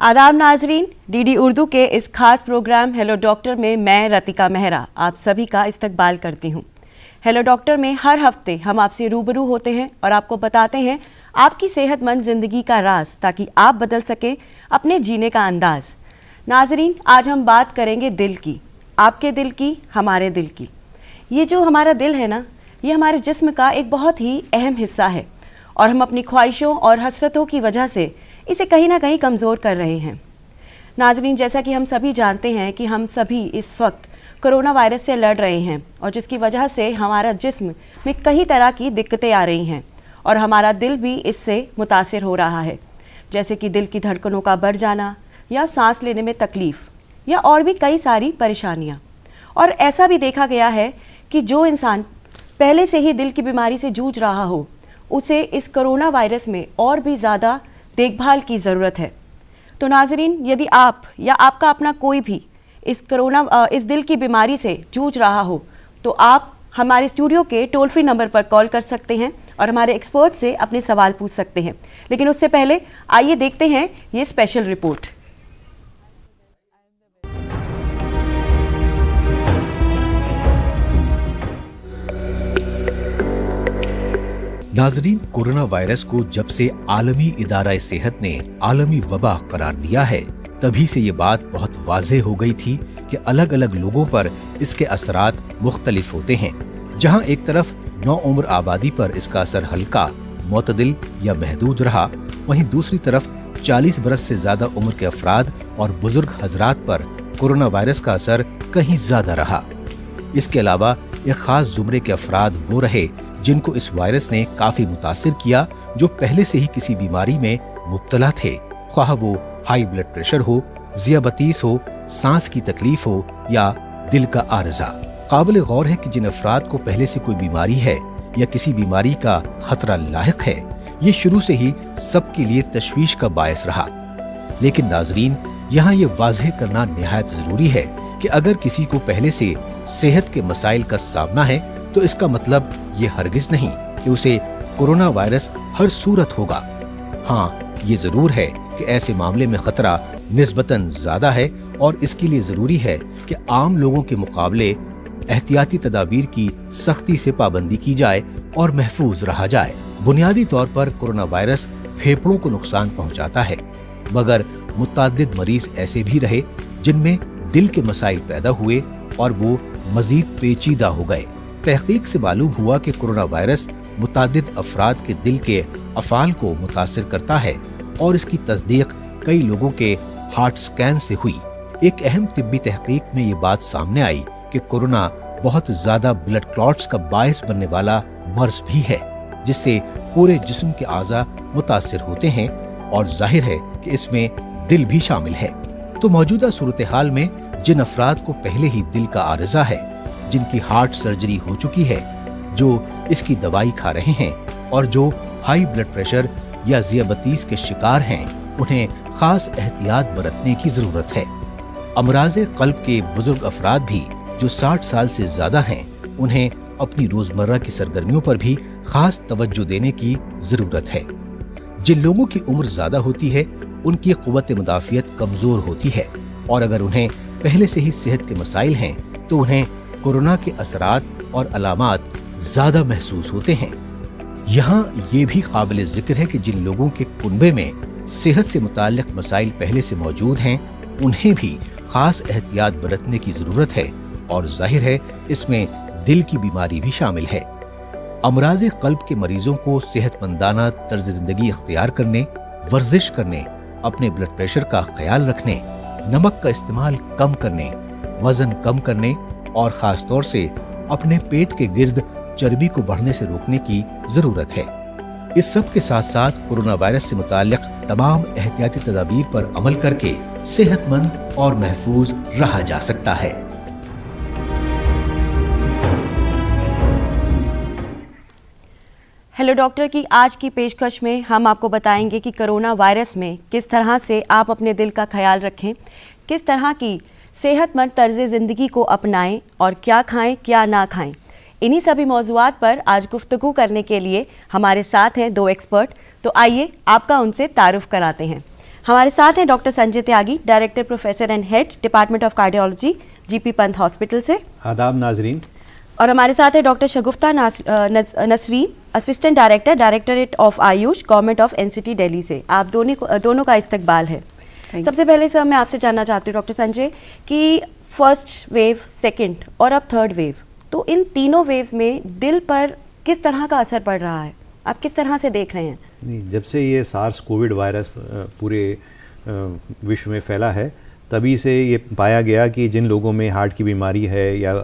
आदाब नाजरीन, डीडी उर्दू के इस खास प्रोग्राम हेलो डॉक्टर में मैं रतिका मेहरा आप सभी का इस्तकबाल करती हूँ। हेलो डॉक्टर में हर हफ्ते हम आपसे रूबरू होते हैं और आपको बताते हैं आपकी सेहतमंद ज़िंदगी का राज, ताकि आप बदल सकें अपने जीने का अंदाज़। नाजरीन, आज हम बात करेंगे दिल की, आपके दिल की, हमारे दिल की। ये जो हमारा दिल है ना, ये हमारे जिस्म का एक बहुत ही अहम हिस्सा है और हम अपनी ख्वाहिशों और हसरतों की वजह से इसे कहीं ना कहीं कमज़ोर कर रहे हैं। नाजरीन, जैसा कि हम सभी जानते हैं कि हम सभी इस वक्त कोरोना वायरस से लड़ रहे हैं और जिसकी वजह से हमारा जिस्म में कई तरह की दिक्कतें आ रही हैं और हमारा दिल भी इससे मुतासिर हो रहा है, जैसे कि दिल की धड़कनों का बढ़ जाना या सांस लेने में तकलीफ़ या और भी कई सारी परेशानियाँ। और ऐसा भी देखा गया है कि जो इंसान पहले से ही दिल की बीमारी से जूझ रहा हो, उसे इस कोरोना वायरस में और भी ज़्यादा देखभाल की ज़रूरत है। तो नाजरीन, यदि आप या आपका अपना कोई भी इस दिल की बीमारी से जूझ रहा हो, तो आप हमारे स्टूडियो के टोल फ्री नंबर पर कॉल कर सकते हैं और हमारे एक्सपर्ट से अपने सवाल पूछ सकते हैं। लेकिन उससे पहले आइए देखते हैं ये स्पेशल रिपोर्ट। नाजरीन, कोरोना वायरस को जब से आलमी इदारा सेहत ने आलमी वबा करार दिया है, तभी से ये बात बहुत वाज़ेह हो गई थी कि अलग अलग लोगों पर इसके असरात मुख्तलिफ होते हैं। जहां एक तरफ नौउम्र आबादी पर इसका असर हल्का, मोतदिल या महदूद रहा, वहीं दूसरी तरफ 40 बरस से ज्यादा उम्र के अफराद और बुजुर्ग हजरात पर कोरोना वायरस का असर कहीं ज्यादा रहा। इसके अलावा एक खास जुमरे के अफराद वो रहे जिनको इस वायरस ने काफी मुतासिर किया, जो पहले से ही किसी बीमारी में मुब्तला थे, ख्वाह वो हाई ब्लड प्रेशर हो, ज़ियाबतीस हो, सांस की तकलीफ हो या दिल का आर्जा। काबिल गौर है कि जिन अफराद को पहले से कोई बीमारी है या किसी बीमारी का खतरा लाहिक है, ये शुरू से ही सबके लिए तशवीश का बायस रहा। लेकिन नाजरीन, यहाँ ये वाज़ेह करना निहायत जरूरी है कि अगर किसी को पहले से सेहत के मसाइल का सामना है, तो इसका मतलब ये हरगिज नहीं कि उसे कोरोना वायरस हर सूरत होगा। हाँ, ये जरूर है कि ऐसे मामले में खतरा निस्बतन ज्यादा है और इसके लिए जरूरी है कि आम लोगों के मुकाबले एहतियाती तदाबीर की सख्ती से पाबंदी की जाए और महफूज रहा जाए। बुनियादी तौर पर कोरोना वायरस फेफड़ों को नुकसान पहुंचाता है, मगर मुतअद्दिद मरीज ऐसे भी रहे जिनमें दिल के मसाइल पैदा हुए और वो मजीद पेचीदा हो गए। तहकीक से मालूम हुआ कि कोरोना वायरस मुतअद्दिद अफराद के दिल के अफ़ाल को मुतासिर करता है और इसकी तस्दीक कई लोगों के हार्ट स्कैन से हुई। एक अहम तिब्बी तहकीक में ये बात सामने आई कि कोरोना बहुत ज्यादा ब्लड क्लॉट्स का बायस बनने वाला मर्ज भी है, जिससे पूरे जिस्म के आज़ा मुतासिर होते हैं और जाहिर है कि इसमें दिल भी शामिल है। तो मौजूदा सूरत हाल में जिन अफराद को पहले ही दिल का आर्जा है, जिनकी हार्ट सर्जरी हो चुकी है, जो इसकी दवाई खा रहे हैं और जो हाई ब्लड प्रेशर या ज़ियाबतीस के शिकार हैं, उन्हें खास एहतियात बरतने की जरूरत है। अमराज़े क़ल्ब के बुजुर्ग अफराद भी जो 60 साल से ज्यादा हैं, उन्हें अपनी रोजमर्रा की सरगर्मियों पर भी खास तवज्जो देने की जरूरत है। जिन लोगों की उम्र ज्यादा होती है, उनकी क़ुव्वत मुदाफ़ियत कमजोर होती है और अगर उन्हें पहले से ही सेहत के मसाइल हैं, तो उन्हें कोरोना के असरात और अलामात ज्यादा महसूस होते हैं। यहाँ ये भी काबिल जिक्र है कि जिन लोगों के कुनबे में सेहत से मुताल्लिक मसाइल पहले से मौजूद हैं, उन्हें भी खास एहतियात बरतने की जरूरत है और जाहिर है इसमें दिल की बीमारी भी शामिल है। अमराज़े क़ल्ब के मरीजों को सेहतमंदाना तर्ज जिंदगी इख्तियार करने, वर्जिश करने, अपने ब्लड प्रेशर का ख्याल रखने, नमक का इस्तेमाल कम करने, वजन कम करने और खास तौर से अपने पेट के गिर्द चर्बी को बढ़ने से रोकने की जरूरत है। इस सब के साथ साथ कोरोना वायरस से मुताल्लिक तमाम एहतियाती तदाबीर पर अमल करके सेहतमंद और महफूज रहा जा सकता है। हेलो डॉक्टर की आज की पेशकश में हम आपको बताएंगे कि कोरोना वायरस में किस तरह से आप अपने दिल का ख्याल रखें, किस तरह की सेहतमंद तर्ज़ ज़िंदगी को अपनाएं और क्या खाएं क्या ना खाएं। इन्हीं सभी मौज़ूआत पर आज गुफ्तगू करने के लिए हमारे साथ हैं दो एक्सपर्ट। तो आइए आपका उनसे तारुफ कराते हैं। हमारे साथ हैं doctor Sanjay Tyagi, director professor and head department of cardiology, GP Pant hospital से। आदाब नाजरीन। और हमारे साथ है doctor Shagufta Nasreen, assistant director, directorate of Ayush, government of NCT Delhi से। आप दोनों का इस्तकबाल है। सबसे पहले सर मैं आपसे जानना चाहती हूँ डॉक्टर संजय कि फर्स्ट वेव, सेकंड और अब थर्ड वेव, तो इन तीनों वेव्स में दिल पर किस तरह का असर पड़ रहा है, आप किस तरह से देख रहे हैं? जब से ये सार्स कोविड वायरस पूरे विश्व में फैला है, तभी से ये पाया गया कि जिन लोगों में हार्ट की बीमारी है या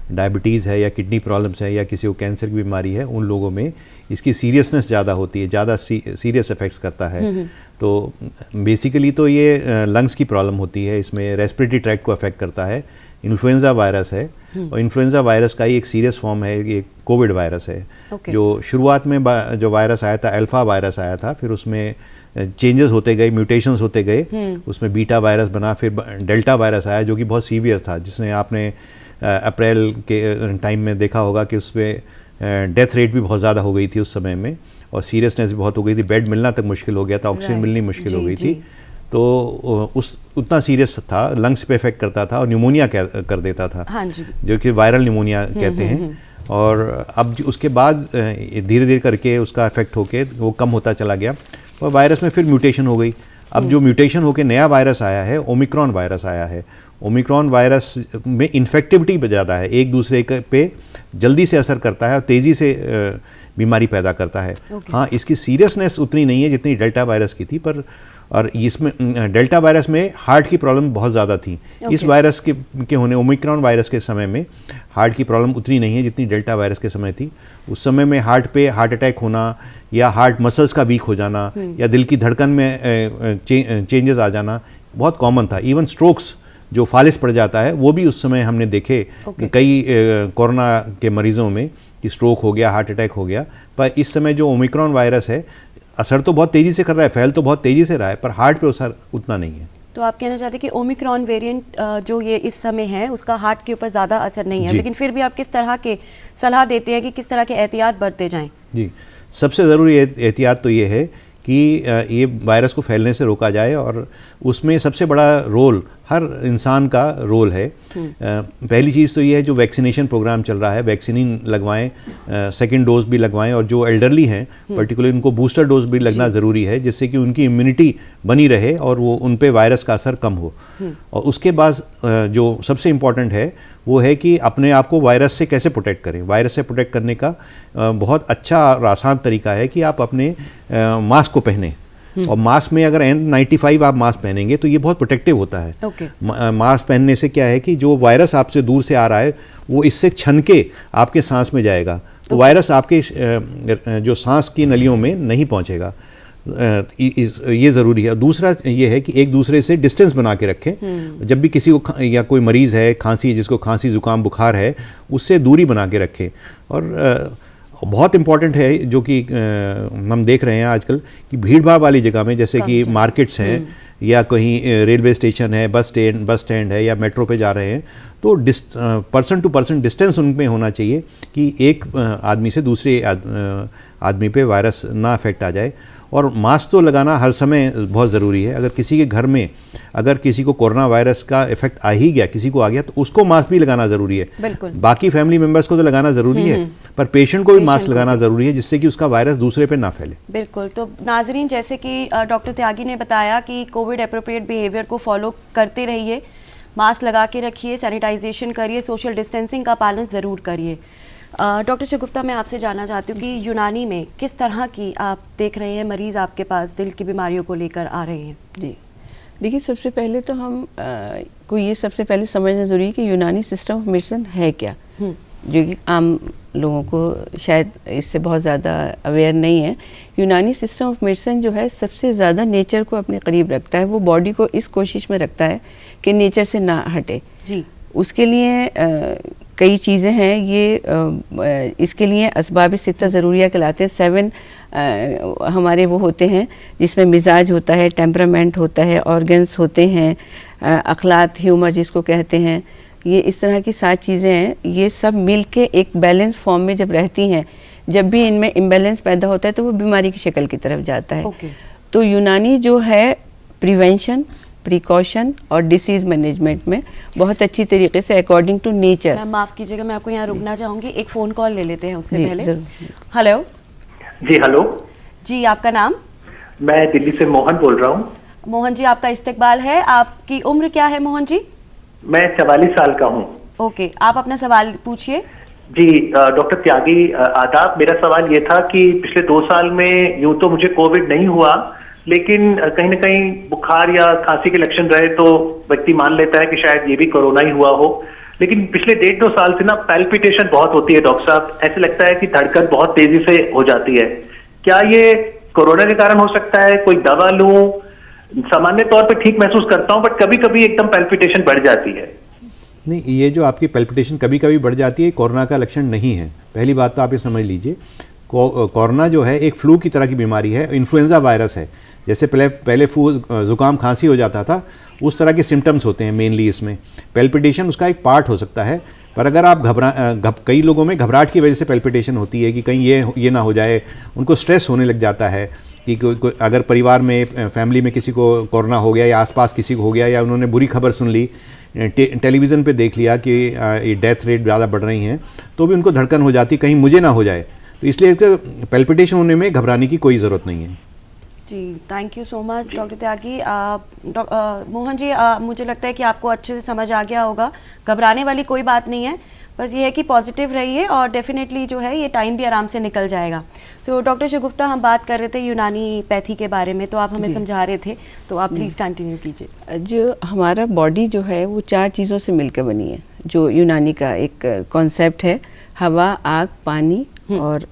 डायबिटीज़ है या किडनी प्रॉब्लम्स है या किसी को कैंसर की बीमारी है, उन लोगों में इसकी सीरियसनेस ज़्यादा होती है, ज़्यादा सीरियस इफेक्ट्स करता है। तो बेसिकली तो ये लंग्स की प्रॉब्लम होती है, इसमें रेस्पिरेटरी ट्रैक्ट को अफेक्ट करता है। इन्फ्लुएंजा वायरस है और इन्फ्लुएंजा वायरस का ही एक सीरियस फॉर्म है, ये कोविड वायरस है। जो शुरुआत में जो वायरस आया था, अल्फा वायरस आया था, फिर उसमें चेंजेस होते गए, म्यूटेशंस होते गए, उसमें बीटा वायरस बना, फिर डेल्टा वायरस आया जो कि बहुत सीवियर था, जिसने आपने अप्रैल के टाइम में देखा होगा कि उसमें डेथ रेट भी बहुत ज़्यादा हो गई थी उस समय में, और सीरियसनेस भी बहुत हो गई थी, बेड मिलना तक मुश्किल हो गया था, ऑक्सीजन मिलनी मुश्किल हो गई थी। तो उतना सीरियस था, लंग्स पे इफेक्ट करता था और न्यूमोनिया कर देता था। हाँ जी। जो कि वायरल न्यूमोनिया कहते हैं। और अब उसके बाद धीरे धीरे करके उसका इफेक्ट होके वो कम होता चला गया और वायरस में फिर म्यूटेशन हो गई। अब जो म्यूटेशन होके नया वायरस आया है, ओमिक्रॉन वायरस आया है। ओमिक्रॉन वायरस में इन्फेक्टिविटी ज़्यादा है, एक दूसरे पे जल्दी से असर करता है और तेज़ी से बीमारी पैदा करता है। हाँ, इसकी सीरियसनेस उतनी नहीं है जितनी डेल्टा वायरस की थी, पर और इसमें डेल्टा वायरस में हार्ट की प्रॉब्लम बहुत ज़्यादा थी। इस वायरस के होने, ओमिक्रॉन वायरस के समय में हार्ट की प्रॉब्लम उतनी नहीं है जितनी डेल्टा वायरस के समय थी। उस समय में हार्ट पे हार्ट अटैक होना या हार्ट मसल्स का वीक हो जाना या दिल की धड़कन में चेंजेस आ जाना बहुत कॉमन था। इवन स्ट्रोक्स जो फालिस पड़ जाता है वो भी उस समय हमने देखे कई कोरोना के मरीजों में कि स्ट्रोक हो गया, हार्ट अटैक हो गया। पर इस समय जो ओमिक्रॉन वायरस है, असर तो बहुत तेज़ी से कर रहा है, फैल तो बहुत तेज़ी से रहा है, पर हार्ट पे असर उतना नहीं है। तो आप कहना चाहते हैं कि ओमिक्रॉन वेरिएंट जो ये इस समय है उसका हार्ट के ऊपर ज़्यादा असर नहीं है, लेकिन फिर भी आप किस तरह के सलाह देते हैं कि किस तरह के एहतियात बरते जाएं? जी, सबसे ज़रूरी एहतियात तो ये है कि ये वायरस को फैलने से रोका जाए, और उसमें सबसे बड़ा रोल हर इंसान का रोल है। पहली चीज़ तो ये है, जो वैक्सीनेशन प्रोग्राम चल रहा है, वैक्सीन लगवाएं, सेकंड डोज भी लगवाएं, और जो एल्डरली हैं पर्टिकुलरली उनको बूस्टर डोज भी लगना ज़रूरी है, जिससे कि उनकी इम्यूनिटी बनी रहे और वो उन पे वायरस का असर कम हो। और उसके बाद जो सबसे इम्पॉर्टेंट है वो है कि अपने आप को वायरस से कैसे प्रोटेक्ट करें। वायरस से प्रोटेक्ट करने का बहुत अच्छा और आसान तरीका है कि आप अपने मास्क को पहने, और मास्क में अगर N95 आप मास्क पहनेंगे तो ये बहुत प्रोटेक्टिव होता है। मास्क पहनने से क्या है कि जो वायरस आपसे दूर से आ रहा है वो इससे छन के आपके सांस में जाएगा, तो वायरस आपके जो सांस की नलियों में नहीं पहुंचेगा। ये ज़रूरी है। दूसरा ये है कि एक दूसरे से डिस्टेंस बना के रखें। जब भी किसी को या कोई मरीज़ है, खांसी, जिसको खांसी जुकाम बुखार है, उससे दूरी बना के रखें। और बहुत इम्पॉर्टेंट है जो कि हम देख रहे हैं आजकल कि भीड़ भाड़ वाली जगह में, जैसे कि मार्केट्स हैं या कहीं रेलवे स्टेशन है, बस स्टैंड है या मेट्रो पे जा रहे हैं, तो पर्सन टू पर्सन डिस्टेंस उनमें होना चाहिए कि एक आदमी से दूसरे आदमी पे वायरस ना अफेक्ट आ जाए। और मास्क तो लगाना हर समय बहुत ज़रूरी है। अगर किसी के घर में अगर किसी को कोरोना वायरस का इफेक्ट आ ही गया, किसी को आ गया, तो उसको मास्क भी लगाना ज़रूरी है। बिल्कुल। बाकी फैमिली मेंबर्स को तो लगाना ज़रूरी है, पर पेशेंट को भी मास्क लगाना ज़रूरी है, जिससे कि उसका वायरस दूसरे पे ना फैले। बिल्कुल। तो नाजरीन, जैसे कि डॉक्टर त्यागी ने बताया कि कोविड एप्रोप्रिएट बिहेवियर को फॉलो करते रहिए, मास्क लगा के रखिए, सैनिटाइजेशन करिए, सोशल डिस्टेंसिंग का पालन ज़रूर करिए। डॉक्टर शगुफ्ता, मैं आपसे जानना चाहती हूँ कि यूनानी में किस तरह की आप देख रहे हैं मरीज़ आपके पास दिल की बीमारियों को लेकर आ रहे हैं? जी, देखिए, सबसे पहले तो हम को ये सबसे पहले समझना ज़रूरी है कि यूनानी सिस्टम ऑफ मेडिसिन है क्या, जो कि आम लोगों को शायद इससे बहुत ज़्यादा अवेयर नहीं है। यूनानी सिस्टम ऑफ मेडिसिन जो है सबसे ज़्यादा नेचर को अपने करीब रखता है, वो बॉडी को इस कोशिश में रखता है कि नेचर से ना हटे। जी, उसके लिए कई चीज़ें हैं। ये इसके लिए असबाब सित्ता ज़रूरिया कहलाते हैं। 7 हमारे वो होते हैं जिसमें मिजाज होता है, टेम्परामेंट होता है, ऑर्गन्स होते हैं, अखलात, ह्यूमर जिसको कहते हैं। ये इस तरह की 7 चीज़ें हैं। ये सब मिल के एक बैलेंस फॉर्म में जब रहती हैं, जब भी इनमें इम्बैलेंस पैदा होता है तो वो बीमारी की शक्ल की तरफ जाता है। तो यूनानी जो है प्रिवेंशन, प्रिकॉशन और डिसीज मैनेजमेंट में बहुत अच्छी तरीके से अकॉर्डिंग टू नेचर। मैम माफ़ कीजिएगा, मैं आपको यहाँ रुकना चाहूँगी, एक फ़ोन कॉल ले लेते हैं उससे जी, पहले। जरूर। हेलो जी हेलो, जी, आपका नाम? मैं दिल्ली से मोहन बोल रहा हूँ। मोहन जी, आपका इस्तकबाल है। आपकी उम्र क्या है मोहन जी? मैं 44 साल का हूँ। ओके, आप अपना सवाल पूछिए। जी डॉक्टर त्यागी आदाब। मेरा सवाल ये था कि पिछले 2 साल में यूं तो मुझे कोविड नहीं हुआ, लेकिन कहीं ना कहीं बुखार या खांसी के लक्षण रहे तो व्यक्ति मान लेता है कि शायद ये भी कोरोना ही हुआ हो। लेकिन पिछले 1.5-2 साल से ना पैल्पिटेशन बहुत होती है डॉक्टर साहब, ऐसे लगता है कि धड़कन बहुत तेजी से हो जाती है। क्या ये कोरोना के कारण हो सकता है? कोई दवा लूं? सामान्य तौर पे ठीक महसूस करता हूं, बट कभी कभी एकदम पैल्पिटेशन बढ़ जाती है। नहीं, ये जो आपकी पैल्पिटेशन कभी कभी बढ़ जाती है, कोरोना का लक्षण नहीं है। पहली बात तो आप ये समझ लीजिए, कोरोना जो है एक फ्लू की तरह की बीमारी है, इन्फ्लुएंजा वायरस है। जैसे पहले जुकाम खांसी हो जाता था, उस तरह के सिम्टम्स होते हैं मेनली इसमें। पैल्पिटेशन उसका एक पार्ट हो सकता है, पर अगर आप कई लोगों में घबराहट की वजह से पैल्पिटेशन होती है कि कहीं ये ना हो जाए, उनको स्ट्रेस होने लग जाता है कि अगर परिवार में फैमिली में किसी को कोरोना हो गया या आसपास किसी को हो गया, या उन्होंने बुरी खबर सुन ली, टेलीविज़न पे देख लिया कि ये डेथ रेट ज़्यादा बढ़ रही हैं, तो भी उनको धड़कन हो जाती कहीं मुझे ना हो जाए। तो इसलिए पैल्पिटेशन होने में घबराने की कोई ज़रूरत नहीं है। जी, thank you so much doctor Tyagi. Mohan ji, मुझे लगता है कि आपको अच्छे से समझ आ गया होगा, घबराने वाली कोई बात नहीं है, बस ये है कि पॉजिटिव रहिए और डेफिनेटली जो है ये टाइम भी आराम से निकल जाएगा। सो डॉक्टर शगुफ्ता, हम बात कर रहे थे यूनानी पैथी के बारे में, तो आप हमें समझा रहे थे, तो आप प्लीज़ कंटिन्यू कीजिए। जो हमारा बॉडी जो है वो 4 चीज़ों से मिलकर बनी है, जो यूनानी का एक कॉन्सेप्ट है, हवा, आग, पानी और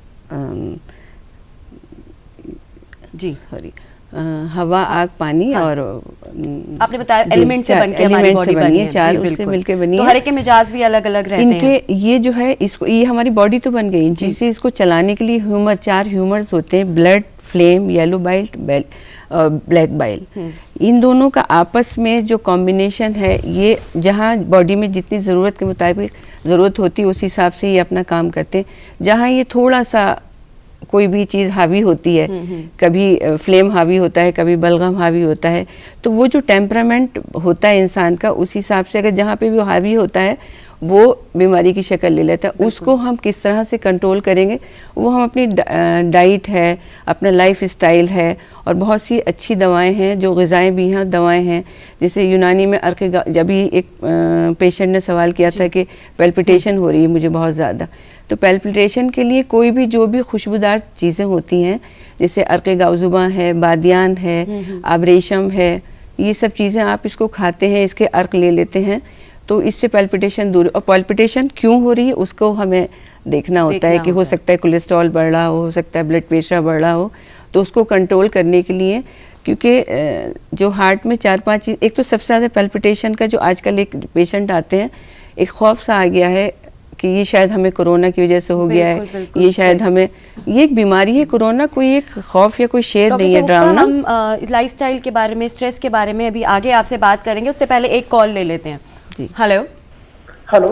जी सॉरी हवा, आग, पानी और आपने बताया एलिमेंट से बनके हमारी बॉडी बनी है, 4 जी, उससे बिल्कुल। मिलके बनी तो है। हर एक के मिजाज भी अलग अलग रहते हैं। इनके ये जो है इसको, ये हमारी बॉडी तो बन गई, जिससे इसको चलाने के लिए ह्यूमर 4 ह्यूमर्स होते हैं, blood, phlegm, yellow bile, black bile. इन दोनों का आपस में जो कॉम्बिनेशन है, ये जहाँ बॉडी में जितनी ज़रूरत के मुताबिक ज़रूरत होती है उस हिसाब से ये अपना काम करते हैं। जहाँ ये थोड़ा सा कोई भी चीज़ हावी होती है, कभी फ्लेम हावी होता है, कभी बलगम हावी होता है, तो वो जो टेम्परामेंट होता है इंसान का, उस हिसाब से अगर जहाँ पे भी हावी होता है वो बीमारी की शक्ल ले लेता है। उसको हम किस तरह से कंट्रोल करेंगे, वो हम अपनी डाइट है, अपना लाइफ स्टाइल है, और बहुत सी अच्छी दवाएं हैं, जो ग़िज़ाएँ भी हैं, दवाएं हैं। जैसे यूनानी में जब भी एक पेशेंट ने सवाल किया था कि पैल्पिटेशन हो रही है मुझे बहुत ज़्यादा, तो पैल्पिटेशन के लिए कोई भी जो भी खुशबूदार चीज़ें होती हैं, जैसे अर्क़े गाउज़ुबा है, बादियान है, आबरेशम है, ये सब चीज़ें आप इसको खाते हैं, इसके अर्क ले लेते हैं, तो इससे पैल्पिटेशन दूर। और पैल्पिटेशन क्यों हो रही है उसको हमें देखना होता है कि हो सकता है कोलेस्ट्रॉल बढ़ रहा हो सकता है ब्लड प्रेशर बढ़ रहा हो, तो उसको कंट्रोल करने के लिए, क्योंकि जो हार्ट में 4-5 चीज़, एक तो सबसे ज़्यादा पैल्पिटेशन का जो आजकल एक पेशेंट आते हैं, एक खौफ सा आ गया है कि ये शायद हमें कोरोना की वजह से हो गया है, ये शायद हमें, ये एक बीमारी है कोरोना, कोई एक खौफ या कोई शेर नहीं है, ड्रामा। हम लाइफस्टाइल के बारे में, स्ट्रेस के बारे में अभी आगे आपसे बात करेंगे, उससे पहले एक कॉल ले लेते हैं। जी, हेलो हेलो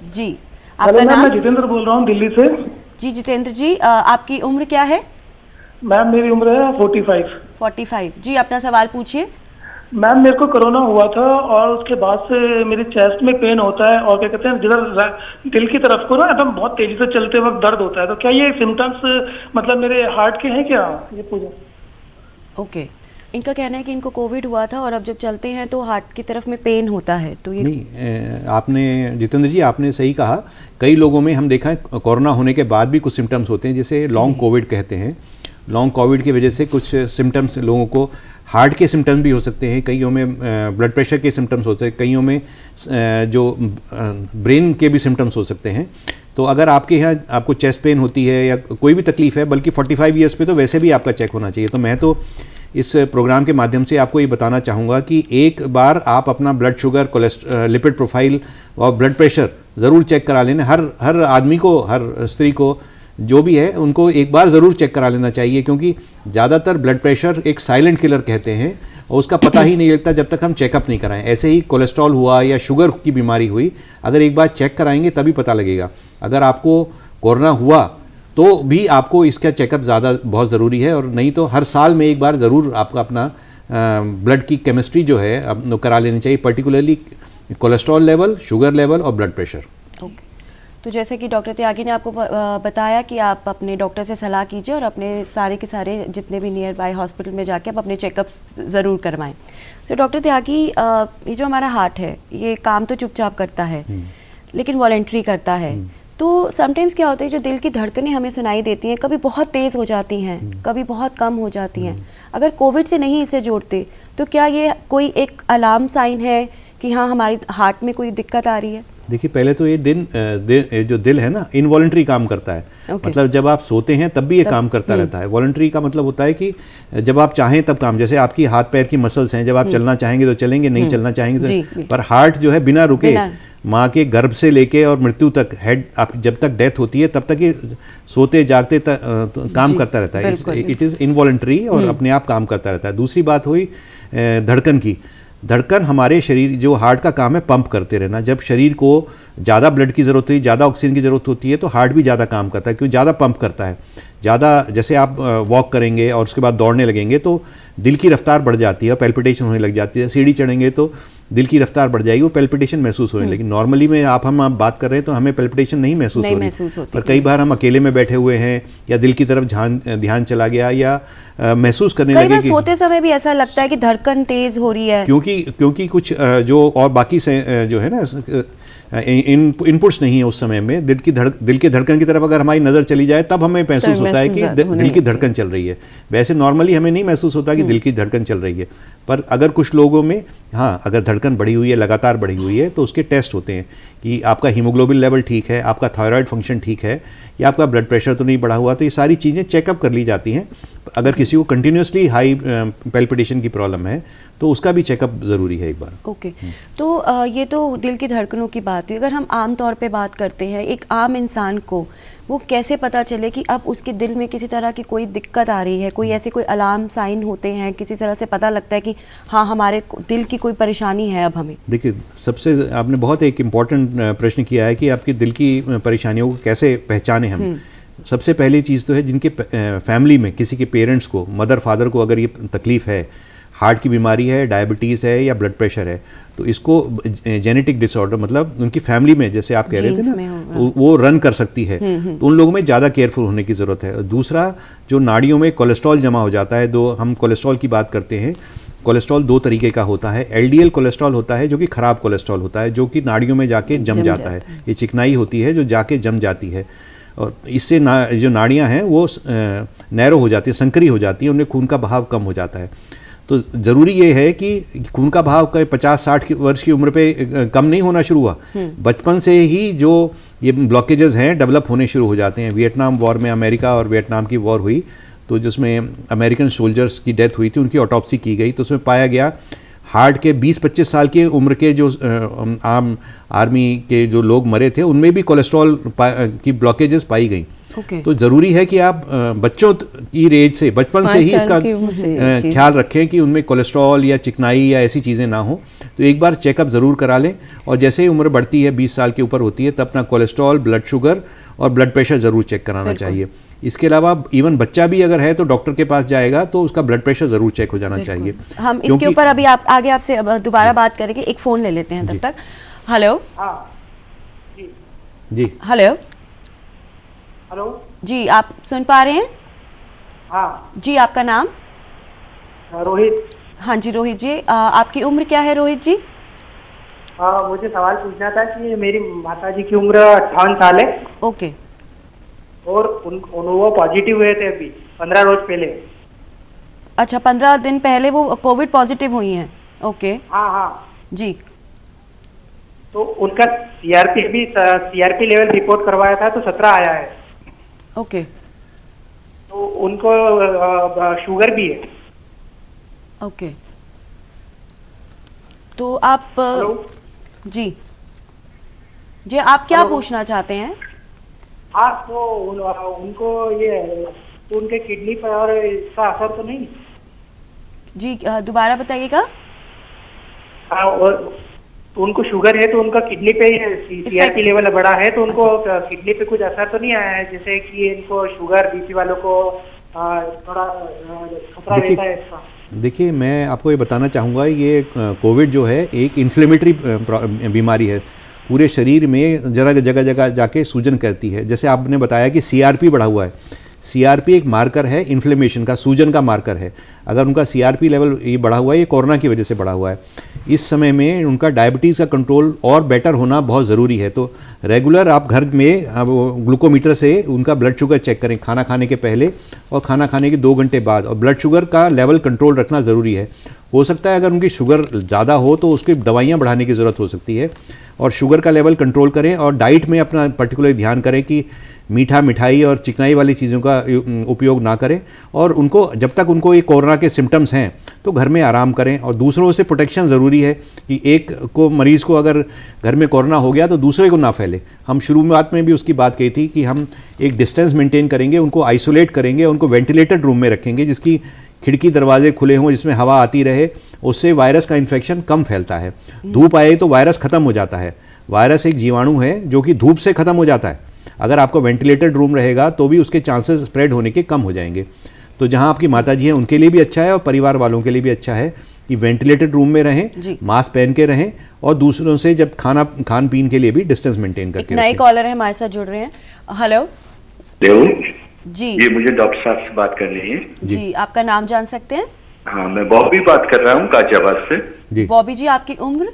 जी, हेलो आपका मैम, नाम? मैं जितेंद्र बोल रहा हूँ दिल्ली से। जी जितेंद्र जी, आपकी उम्र क्या है? मैम मेरी उम्र है 45। 45। जी, अपना सवाल पूछिए। मैम मेरे को कोरोना हुआ था और उसके बाद से मेरे चेस्ट में पेन होता है और क्या कहते हैं जिधर दिल की तरफ को ना एकदम बहुत तेजी से चलते वक्त दर्द होता है, तो क्या ये सिम्टम्स मतलब मेरे हार्ट के हैं क्या? ये पूछा। ओके, इनका कहना है कि इनको कोविड हुआ था और अब जब चलते हैं तो हार्ट की तरफ में पेन होता है, तो ये नहीं, आपने जितेंद्र जी आपने सही कहा। कई लोगों में हम देखा है कोरोना होने के बाद भी कुछ सिम्टम्स होते हैं, जिसे लॉन्ग कोविड कहते हैं। लॉन्ग कोविड की वजह से कुछ सिम्टम्स लोगों को, हार्ट के सिम्टम्स भी हो सकते हैं, कईयों में ब्लड प्रेशर के सिम्टम्स हो सकते हैं, कईयों में जो ब्रेन के भी सिम्टम्स हो सकते हैं। तो अगर आपके यहाँ आपको चेस्ट पेन होती है या कोई भी तकलीफ है, बल्कि 45 ईयर्स पे तो वैसे भी आपका चेक होना चाहिए। तो मैं तो इस प्रोग्राम के माध्यम से आपको ये बताना चाहूँगा कि एक बार आप अपना ब्लड शुगर, लिपिड प्रोफाइल और ब्लड प्रेशर ज़रूर चेक करा लेना। हर आदमी को, हर स्त्री को जो भी है, उनको एक बार ज़रूर चेक करा लेना चाहिए, क्योंकि ज़्यादातर ब्लड प्रेशर एक साइलेंट किलर कहते हैं और उसका पता ही नहीं लगता जब तक हम चेकअप नहीं कराएं। ऐसे ही कोलेस्ट्रॉल हुआ या शुगर की बीमारी हुई, अगर एक बार चेक कराएंगे तभी पता लगेगा। अगर आपको कोरोना हुआ तो भी आपको इसका चेकअप बहुत ज़रूरी है, और नहीं तो हर साल में एक बार ज़रूर आपका अपना ब्लड की केमिस्ट्री जो है अब करा लेनी चाहिए, particularly cholesterol level, sugar level और ब्लड प्रेशर। ओके, तो जैसे कि डॉक्टर त्यागी ने आपको बताया कि आप अपने डॉक्टर से सलाह कीजिए और अपने सारे के सारे जितने भी नियर बाय हॉस्पिटल में जाके आप अपने चेकअप्स ज़रूर करवाएं। सो डॉक्टर त्यागी, ये जो हमारा हार्ट है ये काम तो चुपचाप करता है लेकिन वॉलंटरी करता है, तो समटाइम्स क्या होता है जो दिल की धड़कनें हमें सुनाई देती हैं कभी बहुत तेज़ हो जाती हैं, कभी बहुत कम हो जाती हैं। अगर कोविड से नहीं इसे जोड़ते तो क्या ये कोई एक अलार्म साइन है कि हाँ हमारी हार्ट में कोई दिक्कत आ रही है? देखिए, पहले तो ये जो दिल है ना, इनवॉलंटरी काम करता है। मतलब जब आप सोते हैं तब भी ये काम करता रहता है। वॉलंटरी का मतलब होता है कि जब आप चाहें तब काम, जैसे आपकी हाथ पैर की मसल्स हैं, जब आप चलना चाहेंगे तो चलेंगे, नहीं चलना चाहेंगे तो। पर हार्ट जो है बिना रुके माँ के गर्भ से लेके और मृत्यु तक, हेड आप जब तक डेथ होती है तब तक ये सोते जागते तक काम करता रहता है। इट इज़ इनवॉलंटरी और अपने आप काम करता रहता है। दूसरी बात हुई धड़कन की। धड़कन हमारे शरीर, जो हार्ट का काम है पंप करते रहना। जब शरीर को ज़्यादा ब्लड की ज़रूरत होती है, ज़्यादा ऑक्सीजन की ज़रूरत होती है तो हार्ट भी ज़्यादा काम करता है, क्योंकि ज़्यादा पंप करता है। ज़्यादा जैसे आप वॉक करेंगे और उसके बाद दौड़ने लगेंगे तो दिल की रफ्तार बढ़ जाती है, पैल्पिटेशन होने लग जाती है। सीढ़ी चढ़ेंगे तो दिल की रफ्तार बढ़ जाएगी, वो पैल्पिटेशन महसूस होने। लेकिन नॉर्मली में आप बात कर रहे हैं तो हमें पैल्पिटेशन नहीं महसूस हो रही। पर कई बार हम अकेले में बैठे हुए हैं या दिल की तरफ ध्यान चला गया या महसूस करने लगे कि सोते समय भी ऐसा लगता है कि धड़कन तेज हो रही है, क्योंकि कुछ जो और बाकी से जो है ना इनपुट्स नहीं है उस समय में। दिल की धड़कन की तरफ अगर हमारी नज़र चली जाए तब हमें महसूस होता है कि दिल की धड़कन चल रही है। वैसे नॉर्मली हमें नहीं महसूस होता कि दिल की धड़कन चल रही है। पर अगर कुछ लोगों में, हाँ, अगर धड़कन बढ़ी हुई है, लगातार बढ़ी हुई है, तो उसके टेस्ट होते हैं कि आपका हीमोग्लोबिन लेवल ठीक है, आपका थायराइड फंक्शन ठीक है, या आपका ब्लड प्रेशर तो नहीं बढ़ा हुआ। तो ये सारी चीज़ें चेकअप कर ली जाती हैं। अगर किसी को कंटिन्यूसली हाई पैल्पिटेशन की प्रॉब्लम है तो उसका भी चेकअप ज़रूरी है एक बार। ओके, तो ये तो दिल की धड़कनों की बात हुई। अगर हम आम तौर पे बात करते हैं, एक आम इंसान को वो कैसे पता चले कि अब उसके दिल में किसी तरह की कोई दिक्कत आ रही है, कोई ऐसे कोई अलार्म साइन होते हैं, किसी तरह से पता लगता है कि हाँ हमारे दिल की कोई परेशानी है अब हमें? देखिए, सबसे आपने बहुत एक इम्पॉर्टेंट प्रश्न किया है कि आपकी दिल की परेशानियों को कैसे पहचाने हम। सबसे पहली चीज़ तो है जिनके फैमिली में किसी के पेरेंट्स को, मदर फादर को अगर ये तकलीफ़ है, हार्ट की बीमारी है, डायबिटीज़ है या ब्लड प्रेशर है, तो इसको जेनेटिक डिसऑर्डर, मतलब उनकी फैमिली में, जैसे आप कह रहे थे ना, वो रन कर सकती है। तो उन लोगों में ज़्यादा केयरफुल होने की ज़रूरत है। दूसरा, जो नाड़ियों में कोलेस्ट्रॉल जमा हो जाता है, हम कोलेस्ट्रॉल की बात करते हैं। कोलेस्ट्रॉल दो तरीके का होता है। एलडीएल कोलेस्ट्रॉल होता है जो कि ख़राब कोलेस्ट्रॉल होता है, जो कि नाड़ियों में जाके जम जाता है। ये चिकनाई होती है जो जाके जम जाती है और इससे जो नाड़ियाँ हैं वो नैरो हो जाती है, संकरी हो जाती है, उनमें खून का बहाव कम हो जाता है। तो ज़रूरी ये है कि खून का बहाव 50-60 वर्ष की उम्र पे कम नहीं होना शुरू हुआ, बचपन से ही जो ये ब्लॉकेजेस हैं डेवलप होने शुरू हो जाते हैं। वियतनाम वॉर में, अमेरिका और वियतनाम की वॉर हुई तो जिसमें अमेरिकन सोल्जर्स की डेथ हुई थी, उनकी ऑटोप्सी की गई तो उसमें पाया गया हार्ट के 20-25 साल की उम्र के जो आम आर्मी के जो लोग मरे थे उनमें भी कोलेस्ट्रॉल की ब्लॉकेजेस पाई गई। तो ज़रूरी है कि आप बच्चों की एज से, बचपन से ही इसका ख्याल रखें कि उनमें कोलेस्ट्रॉल या चिकनाई या ऐसी चीज़ें ना हो। तो एक बार चेकअप ज़रूर करा लें और जैसे ही उम्र बढ़ती है, 20 साल के ऊपर होती है, तब अपना कोलेस्ट्रॉल, ब्लड शुगर और ब्लड प्रेशर ज़रूर चेक कराना चाहिए। इसके अलावा इवन बच्चा भी अगर है तो डॉक्टर के पास जाएगा तो उसका ब्लड प्रेशर ज़रूर चेक हो जाना चाहिए। हम इसके ऊपर अभी आगे आपसे दोबारा बात करेंगे। एक फ़ोन ले लेते हैं तब तक। हेलो जी, हेलो हेलो जी, आप सुन पा रहे हैं? हाँ जी, आपका नाम? रोहित। हाँ जी रोहित जी, आपकी उम्र क्या है रोहित जी? मुझे सवाल पूछना था कि मेरी माताजी की उम्र 58 साल है। ओके। और वो पॉजिटिव हुए थे अभी 15 रोज पहले। अच्छा, 15 दिन पहले वो कोविड पॉजिटिव हुई हैं? ओके। हाँ हाँ जी। तो उनका सीआरपी लेवल रिपोर्ट करवाया था तो 17 आया है। ओके। तो उनको शुगर भी है। ओके, तो आप जी जी, आप क्या पूछना चाहते हैं? हाँ, तो उनको ये, तो उनके किडनी पर और इसका असर तो नहीं? जी, दोबारा बताइएगा। हाँ, और उनको शुगर है तो उनका किडनी पे सीआरपी लेवल बढ़ा है तो उनको किडनी पे कुछ असर तो नहीं आया है, जैसे कि इनको शुगर बीपी वालों को थोड़ा खतरा रहता है इसका? देखिए, मैं आपको ये बताना चाहूँगा, ये कोविड जो है एक इन्फ्लेमेटरी बीमारी है। पूरे शरीर में जगह जगह जाके सूजन करती है। जैसे आपने बताया कि सीआरपी बढ़ा हुआ है। सीआरपी एक मार्कर है इन्फ्लेमेशन का, सूजन का मार्कर है। अगर उनका सीआरपी लेवल ये बढ़ा हुआ है, ये कोरोना की वजह से बढ़ा हुआ है। इस समय में उनका डायबिटीज़ का कंट्रोल और बेटर होना बहुत ज़रूरी है। तो रेगुलर आप घर में ग्लूकोमीटर से उनका ब्लड शुगर चेक करें, खाना खाने के पहले और खाना खाने के 2 घंटे बाद। और ब्लड शुगर का लेवल कंट्रोल रखना ज़रूरी है। हो सकता है अगर उनकी शुगर ज़्यादा हो तो उसकी दवाइयाँ बढ़ाने की ज़रूरत हो सकती है। और शुगर का लेवल कंट्रोल करें और डाइट में अपना पर्टिकुलर ध्यान करें कि मीठा, मिठाई और चिकनाई वाली चीज़ों का उपयोग ना करें। और उनको जब तक उनको ये कोरोना के सिम्टम्स हैं तो घर में आराम करें। और दूसरों से प्रोटेक्शन ज़रूरी है कि एक को मरीज़ को अगर घर में कोरोना हो गया तो दूसरे को ना फैले। हम शुरुआत में भी उसकी बात कही थी कि हम एक डिस्टेंस मेंटेन करेंगे, उनको आइसोलेट करेंगे, उनको वेंटिलेटेड रूम में रखेंगे जिसकी खिड़की दरवाजे खुले हों, जिसमें हवा आती रहे। उससे वायरस का इन्फेक्शन कम फैलता है। धूप आए तो वायरस ख़त्म हो जाता है। वायरस एक जीवाणु है जो कि धूप से ख़त्म हो जाता है। अगर आपको वेंटिलेटेड रूम रहेगा तो भी उसके चांसेस स्प्रेड होने के कम हो जाएंगे। तो जहां आपकी माताजी हैं उनके लिए भी अच्छा है और परिवार वालों के लिए भी अच्छा है कि वेंटिलेटेड रूम में रहें, मास्क पहन के रहें और दूसरों से जब खान पीन के लिए भी डिस्टेंस मेंटेन करके नए कॉलर है हमारे साथ जुड़ रहे हैं। हेलो जी, ये मुझे डॉक्टर साहब से बात करनी है। जी, आपका नाम जान सकते हैं? हाँ, मैं बॉबी बात कर रहा हूँ गाजियाबाद से। बॉबी जी, आपकी उम्र?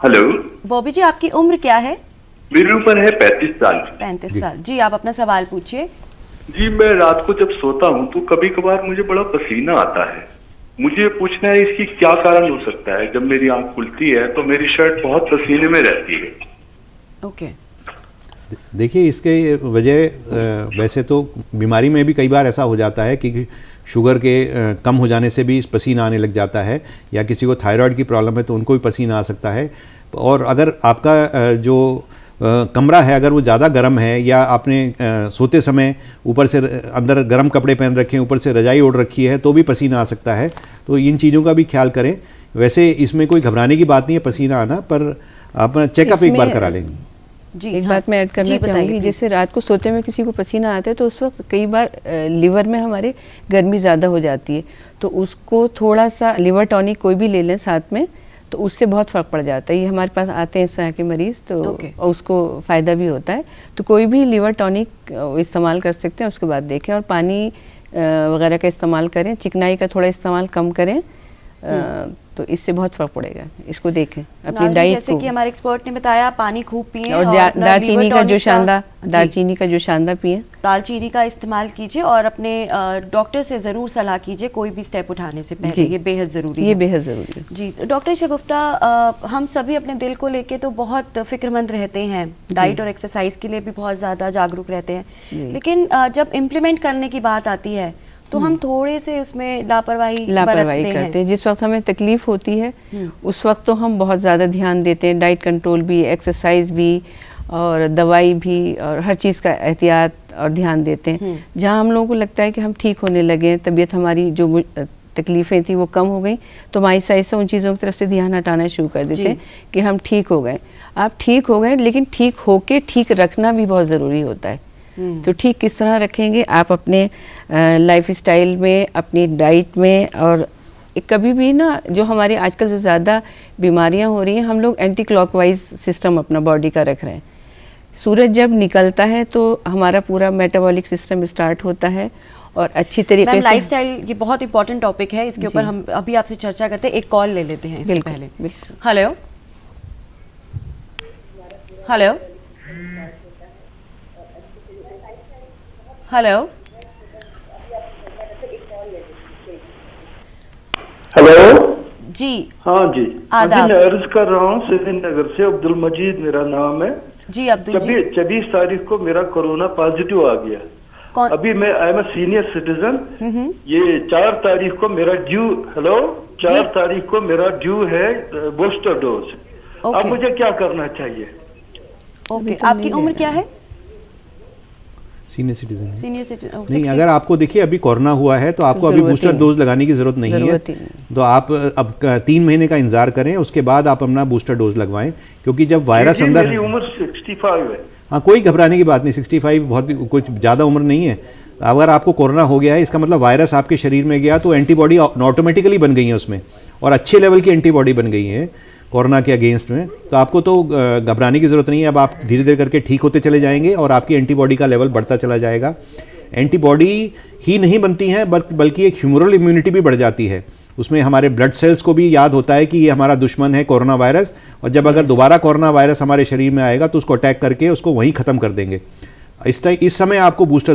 हेलो बॉबी जी, आपकी उम्र क्या है? मेरी उम्र है 35 साल। 35 साल। जी, आप अपना सवाल पूछिए। जी, मैं रात को जब सोता हूँ तो कभी कभार मुझे बड़ा पसीना आता है। मुझे पूछना है इसकी क्या कारण हो सकता है। जब मेरी आंख खुलती है तो मेरी शर्ट बहुत पसीने में रहती है। ओके, देखिए, इसके वजह वैसे तो बीमारी में भी कई बार ऐसा हो जाता है कि शुगर के कम हो जाने से भी पसीना आने लग जाता है, या किसी को थायराइड की प्रॉब्लम है तो उनको भी पसीना आ सकता है। और अगर आपका जो कमरा है अगर वो ज़्यादा गर्म है, या आपने सोते समय ऊपर से अंदर गर्म कपड़े पहन रखे हैं, ऊपर से रजाई ओढ़ रखी है, तो भी पसीना आ सकता है। तो इन चीज़ों का भी ख्याल करें। वैसे इसमें कोई घबराने की बात नहीं है पसीना आना, पर आप चेकअप एक बार करा लेंगे। जी, एक बात मैं ऐड करना चाहूँगी। जैसे रात को सोते में किसी को पसीना आता है तो उस वक्त कई बार लिवर में हमारे गर्मी ज़्यादा हो जाती है, तो उसको थोड़ा सा लिवर टॉनिक कोई भी ले लें साथ में, तो उससे बहुत फ़र्क पड़ जाता है। ये हमारे पास आते हैं इस तरह के मरीज़, तो और उसको फ़ायदा भी होता है। तो कोई भी लिवर टॉनिक इस्तेमाल कर सकते हैं। उसके बाद देखें और पानी वगैरह का इस्तेमाल करें, चिकनाई का थोड़ा इस्तेमाल कम करें, तो इससे बहुत फर्क पड़ेगा। इसको देखें अपनी डाइट को। जैसे कि हमारे एक्सपर्ट ने बताया, पानी खूब पिएं और दालचीनी का जो शानदार पिएं। दालचीनी का इस्तेमाल कीजिए और अपने डॉक्टर से ज़रूर सलाह कीजिए कोई भी स्टेप उठाने से पहले। ये बेहद ज़रूरी है। ये बेहद ज़रूरी है। जी, तो डॉक्टर शगुफ्ता, हम सभी अपने दिल को लेके तो बहुत फिक्रमंद रहते हैं, डाइट और एक्सरसाइज के लिए भी बहुत ज़्यादा जागरूक रहते हैं, लेकिन जब इम्प्लीमेंट करने की बात आती है तो हम थोड़े से उसमें लापरवाही करते हैं। जिस वक्त हमें तकलीफ होती है उस वक्त तो हम बहुत ज़्यादा ध्यान देते हैं, डाइट कंट्रोल भी, एक्सरसाइज भी और दवाई भी, और हर चीज़ का एहतियात और ध्यान देते हैं। जहाँ हम लोगों को लगता है कि हम ठीक होने लगे, तबीयत हमारी जो तकलीफ़ें थी वो कम हो गई, तो हम आहिस्ता आहिस्ता उन चीज़ों की तरफ से ध्यान हटाना शुरू कर देते हैं कि हम ठीक हो गए। आप ठीक हो गए, लेकिन ठीक होके ठीक रखना भी बहुत ज़रूरी होता है। तो ठीक किस तरह रखेंगे आप अपने लाइफ स्टाइल में, अपनी डाइट में, और कभी भी ना जो हमारे आजकल जो ज़्यादा बीमारियां हो रही हैं, हम लोग एंटी क्लॉकवाइज सिस्टम अपना बॉडी का रख रहे हैं। सूरज जब निकलता है तो हमारा पूरा मेटाबॉलिक सिस्टम स्टार्ट होता है और अच्छी तरीके से लाइफस्टाइल, ये बहुत इंपॉर्टेंट टॉपिक है, इसके ऊपर हम अभी आपसे चर्चा करते हैं। एक कॉल ले लेते हैं इससे पहले। हेलो हेलो हेलो हेलो जी, हाँ जी, आदाब। मैं अर्ज कर रहा हूँ श्रीनगर से, अब्दुल मजीद मेरा नाम है जी। अब्दुल जी, 24 तारीख को मेरा कोरोना पॉजिटिव आ गया। कौन? अभी मैं आई एम सीनियर सिटीजन। ये 4 तारीख को मेरा ड्यू 4 तारीख को मेरा ड्यू है बूस्टर डोज। अब मुझे क्या करना चाहिए? ओके, आपकी उम्र क्या है? Senior citizen. सीनियर सिटीजन नहीं, अगर आपको देखिए अभी कोरोना हुआ है तो आपको अभी बूस्टर डोज लगाने की जरूरत नहीं है, तो आप अब 3 महीने का इंतजार करें, उसके बाद आप अपना बूस्टर डोज लगवाएं, क्योंकि जब वायरस अंदर। मेरी उम्र 65 है। हाँ, कोई घबराने की बात नहीं, 65 बहुत कुछ ज़्यादा उम्र नहीं है। अगर आपको कोरोना हो गया है, इसका मतलब वायरस आपके शरीर में गया तो एंटीबॉडी ऑटोमेटिकली बन गई है उसमें, और अच्छे लेवल की एंटीबॉडी बन गई है कोरोना के अगेंस्ट में। तो आपको तो घबराने की ज़रूरत नहीं है। अब आप धीरे धीरे करके ठीक होते चले जाएंगे और आपकी एंटीबॉडी का लेवल बढ़ता चला जाएगा। एंटीबॉडी ही नहीं बनती हैं बल्कि एक ह्यूमरल इम्यूनिटी भी बढ़ जाती है। उसमें हमारे ब्लड सेल्स को भी याद होता है कि ये हमारा दुश्मन है कोरोना वायरस, और जब अगर दोबारा कोरोना वायरस हमारे शरीर में आएगा तो उसको अटैक करके उसको वहीं ख़त्म कर देंगे। इस समय आपको बूस्टर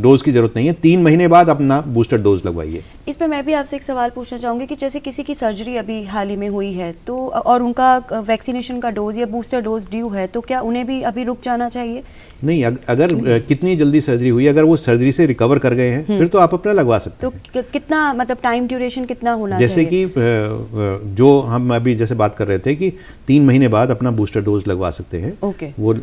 डोज की ज़रूरत नहीं है। 3 महीने बाद अपना बूस्टर डोज लगवाइए। इसमें मैं भी आपसे एक सवाल पूछना चाहूँगी कि जैसे किसी की सर्जरी अभी हाल ही में हुई है तो और उनका वैक्सीनेशन का डोज या बूस्टर डोज ड्यू है, तो क्या उन्हें भी अभी रुक जाना चाहिए? नहीं, अगर कितनी जल्दी सर्जरी हुई, अगर वो सर्जरी से रिकवर कर गए हैं फिर तो आप अपना लगवा सकते हैं। तो कितना मतलब टाइम ड्यूरेशन कितना होना जैसे चाहिए? कि जो हम अभी जैसे बात कर रहे थे कि 3 महीने बाद अपना बूस्टर डोज लगवा सकते हैं। ओके। वो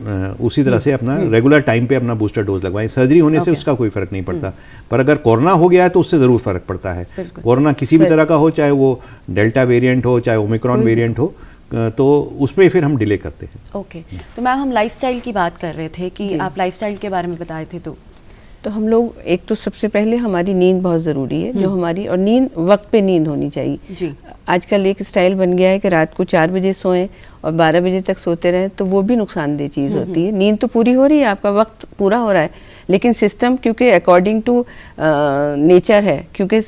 उसी तरह से अपना रेगुलर टाइम पे अपना बूस्टर डोज लगवाएं। सर्जरी होने से उसका कोई फर्क नहीं पड़ता, पर अगर कोरोना हो गया है तो उससे ज़रूर फर्क पड़ता है। कोरोना किसी भी तरह का हो, चाहे वो डेल्टा वेरिएंट हो चाहे ओमिक्रॉन वेरिएंट हो, तो उसमें फिर हम डिले करते हैं। ओके। तो मैम हम लाइफस्टाइल की बात कर रहे थे कि आप लाइफस्टाइल के बारे में बताए थे, तो हम लोग एक तो सबसे पहले हमारी नींद बहुत ज़रूरी है, जो हमारी, और नींद वक्त पे नींद होनी चाहिए जी। आजकल एक स्टाइल बन गया है कि रात को 4 बजे सोएं और 12 बजे तक सोते रहें, तो वो भी नुकसानदेह चीज़ होती है। नींद तो पूरी हो रही है, आपका वक्त पूरा हो रहा है, लेकिन सिस्टम क्योंकि अकॉर्डिंग टू नेचर है, क्योंकि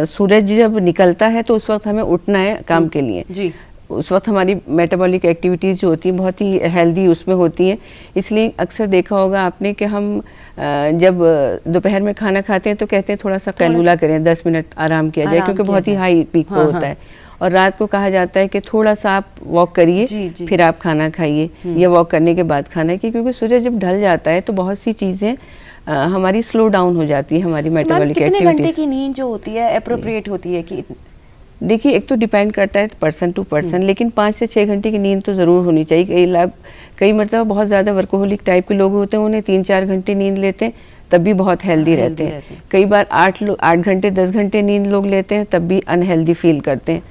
सूरज जब निकलता है तो उस वक्त हमें उठना है काम के लिए जी। उस वक्त हमारी मेटाबॉलिक एक्टिविटीज़ जो होती हैं बहुत ही हेल्दी उसमें होती हैं। इसलिए अक्सर देखा होगा आपने कि हम जब दोपहर में खाना खाते हैं तो कहते हैं थोड़ा सा कैलूला करें, 10 मिनट आराम किया जाए, क्योंकि बहुत ही हाई पीक पे होता है। और रात को कहा जाता है कि थोड़ा सा आप वॉक करिए, फिर आप खाना खाइए, या वॉक करने के बाद खाना खाइए, क्योंकि सूरज जब ढल जाता है तो बहुत सी चीज़ें हमारी स्लो डाउन हो जाती है, हमारी मेटाबॉलिक एक्टिविटीज। कितने घंटे की नींद जो होती है एप्रोप्रिएट होती है कि? देखिए, एक तो डिपेंड करता है पर्सन टू पर्सन, लेकिन 5 से 6 घंटे की नींद तो ज़रूर होनी चाहिए। कई मरतबा बहुत ज़्यादा वर्कोहोलिक टाइप के लोग होते हैं, उन्हें 3-4 घंटे नींद लेते हैं तब भी बहुत हेल्दी रहते हैं। कई बार 8 घंटे 10 घंटे नींद लोग लेते हैं तब भी अनहेल्दी फील करते हैं।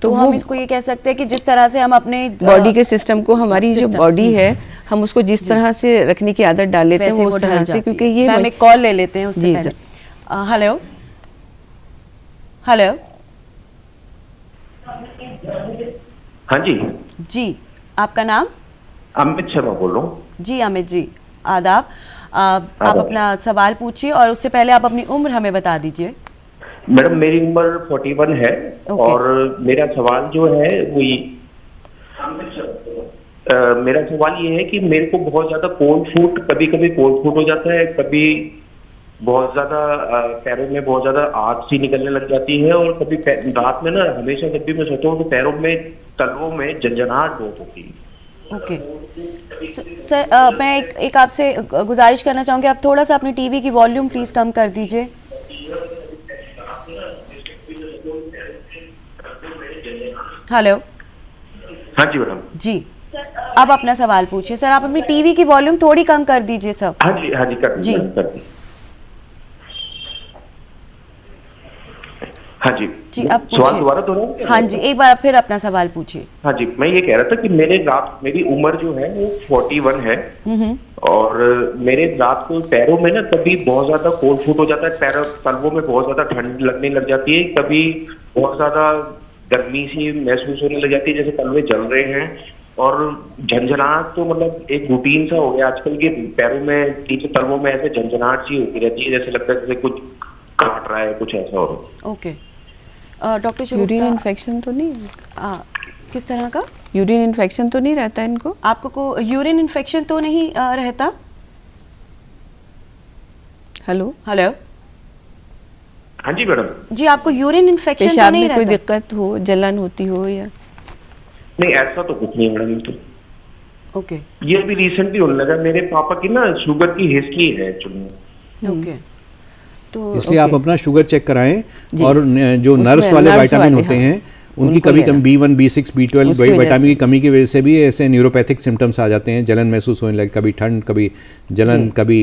तो हम इसको ये कह सकते हैं कि जिस तरह से हम अपने बॉडी के सिस्टम को, हमारी जो बॉडी है, हम उसको जिस तरह से रखने की आदत डाल लेते हैं वो उस तरह से, क्योंकि ये हम एक कॉल ले लेते हैं उससे पहले। Hello hello. हाँ जी जी, आपका नाम? अमित शर्मा बोल रहा हूँ। जी अमित जी, आदाब। आप अपना सवाल पूछिए और उससे पहले आप अपनी उम्र हमें बता दीजिए। मैडम, मेरी उम्र 41 है। और मेरा सवाल जो है वो मेरा सवाल ये है कि मेरे को बहुत ज्यादा कोल्ड फूट, कभी कभी कोल्ड फूट हो जाता है, कभी बहुत ज्यादा पैरों में बहुत ज्यादा आग सी निकलने लग जाती है, और कभी रात में ना हमेशा जब भी मैं सोता हूँ तो पैरों में, तलवों में झंझनाहट बहुत होती है। ओके सर, मैं एक आपसे गुजारिश करना चाहूँगी, आप थोड़ा सा अपनी टीवी की वॉल्यूम प्लीज कम कर दीजिए। हेलो। हाँ जी मैडम। जी, अब अपना सवाल पूछिए सर। आप अपनी टीवी की वॉल्यूम थोड़ी कम कर दीजिए सर। हाँ जी कर दी। हाँ जी अब सवाल दोबारा दोहराओ। हाँ जी, एक बार फिर अपना सवाल पूछिए। हाँ जी, मैं ये कह रहा था कि मेरी उम्र जो है वो 41 है, और मेरे रात को पैरों में ना कभी बहुत ज्यादा कोल्ड फूट हो जाता है, पैरों तलवों में बहुत ज्यादा ठंड लगने लग जाती है, कभी बहुत ज्यादा गर्मी सी महसूस होने लग जाती है, जैसे तलवे जल रहे हैं, और झंझनाहट तो मतलब एक रूटीन सा हो गया आजकल के पैरों में, नीचे तलवों में ऐसे झंझनाहट सी होती रहती है, जैसे लगता है जैसे कुछ काट रहा है, कुछ ऐसा हो रहा है। ओके डॉक्टर, यूरिन इन्फेक्शन तो नहीं? किस तरह का यूरिन इन्फेक्शन तो नहीं रहता इनको? आपको को यूरिन इन्फेक्शन तो नहीं रहता? Hello hello. हाँ जी मैडम। जी, आपको यूरिन इन्फेक्शन तो नहीं रहता? कोई दिक्कत हो, जलन होती हो या? नहीं, ऐसा तो कुछ नहीं मैडम। तो ओके। ये भी रिसेंटली होने लगा, मेरे पापा की ना शुगर की हिस्ट्री है एक्चुअली। ओके, तो इसलिए आप अपना शुगर चेक कराएं, और जो नर्स वाले विटामिन होते हैं उनकी कभी कभी B1, B6, B12 विटामिन की कमी की वजह से भी ऐसे न्यूरोपैथिक सिम्टम्स आ जाते हैं, जलन महसूस होने लगे, कभी ठंड, कभी जलन, कभी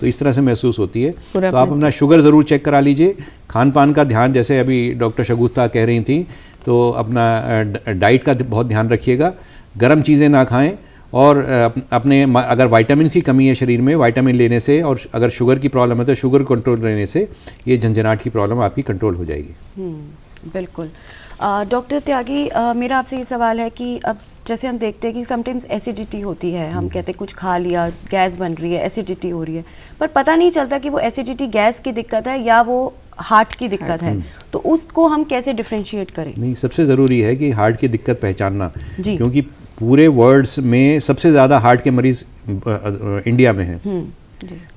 तो इस तरह से महसूस होती है। तो आप अपना शुगर ज़रूर चेक करा लीजिए। खान पान का ध्यान, जैसे अभी डॉक्टर शगुफ्ता कह रही थी, तो अपना डाइट का बहुत ध्यान रखिएगा, गर्म चीज़ें ना खाएं, और अगर विटामिन की कमी है शरीर में, विटामिन लेने से, और अगर शुगर की प्रॉब्लम है तो शुगर कंट्रोल रहने से ये झंझनाहट की प्रॉब्लम आपकी कंट्रोल हो जाएगी। बिल्कुल। डॉक्टर त्यागी, मेरा आपसे ये सवाल है कि अब जैसे हम देखते हैं कि समटाइम्स एसिडिटी होती है, हम कहते हैं कुछ खा लिया, गैस बन रही है, एसिडिटी हो रही है, पर पता नहीं चलता कि वो एसिडिटी गैस की दिक्कत है या वो हार्ट की दिक्कत है, तो उसको हम कैसे डिफरेंशिएट करें? नहीं, सबसे ज़रूरी है कि हार्ट की दिक्कत पहचानना, क्योंकि पूरे वर्ल्ड्स में सबसे ज़्यादा हार्ट के मरीज इंडिया में हैं,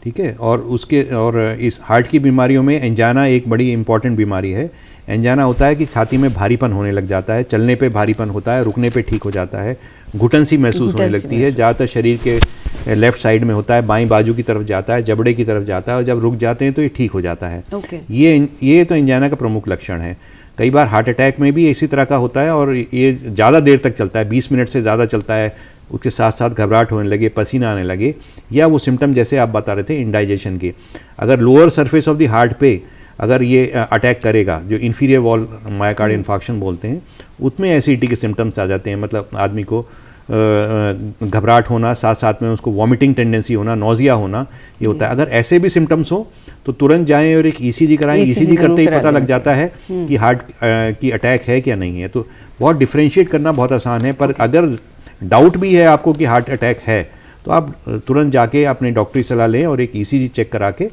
ठीक है। और इस हार्ट की बीमारियों में एंजाना एक बड़ी इंपॉर्टेंट बीमारी है। एंजाना होता है कि छाती में भारीपन होने लग जाता है, चलने पे भारीपन होता है, रुकने पे ठीक हो जाता है, घुटन सी महसूस होने लगती है, ज़्यादातर शरीर के लेफ्ट साइड में होता है, बाईं बाजू की तरफ जाता है, जबड़े की तरफ जाता है, और जब रुक जाते हैं तो ये ठीक हो जाता है। ये तो एंजाना का प्रमुख लक्षण है। कई बार हार्ट अटैक में भी इसी तरह का होता है और ये ज़्यादा देर तक चलता है, 20 मिनट से ज़्यादा चलता है, उसके साथ साथ घबराहट होने लगे, पसीना आने लगे, या वो सिम्टम जैसे आप बता रहे थे इंडाइजेशन के। अगर lower surface of the heart पे अगर ये अटैक करेगा, जो इन्फीरियर वॉल मायोकार्डियल इंफार्क्शन बोलते हैं, उसमें एसिडिटी के सिम्टम्स आ जाते हैं। मतलब आदमी को घबराहट होना, साथ साथ में उसको वॉमिटिंग टेंडेंसी होना, नौजिया होना, ये होता है। अगर ऐसे भी सिम्टम्स हो तो तुरंत जाएं और एक ईसीजी कराएं। ईसीजी करते ही पता लग जाता है कि हार्ट की अटैक है क्या नहीं है। तो बहुत डिफ्रेंशिएट करना बहुत आसान है, पर अगर डाउट भी है आपको कि हार्ट अटैक है तो आप तुरंत जाके अपने डॉक्टरी सलाह लें और एक ईसीजी चेक करा के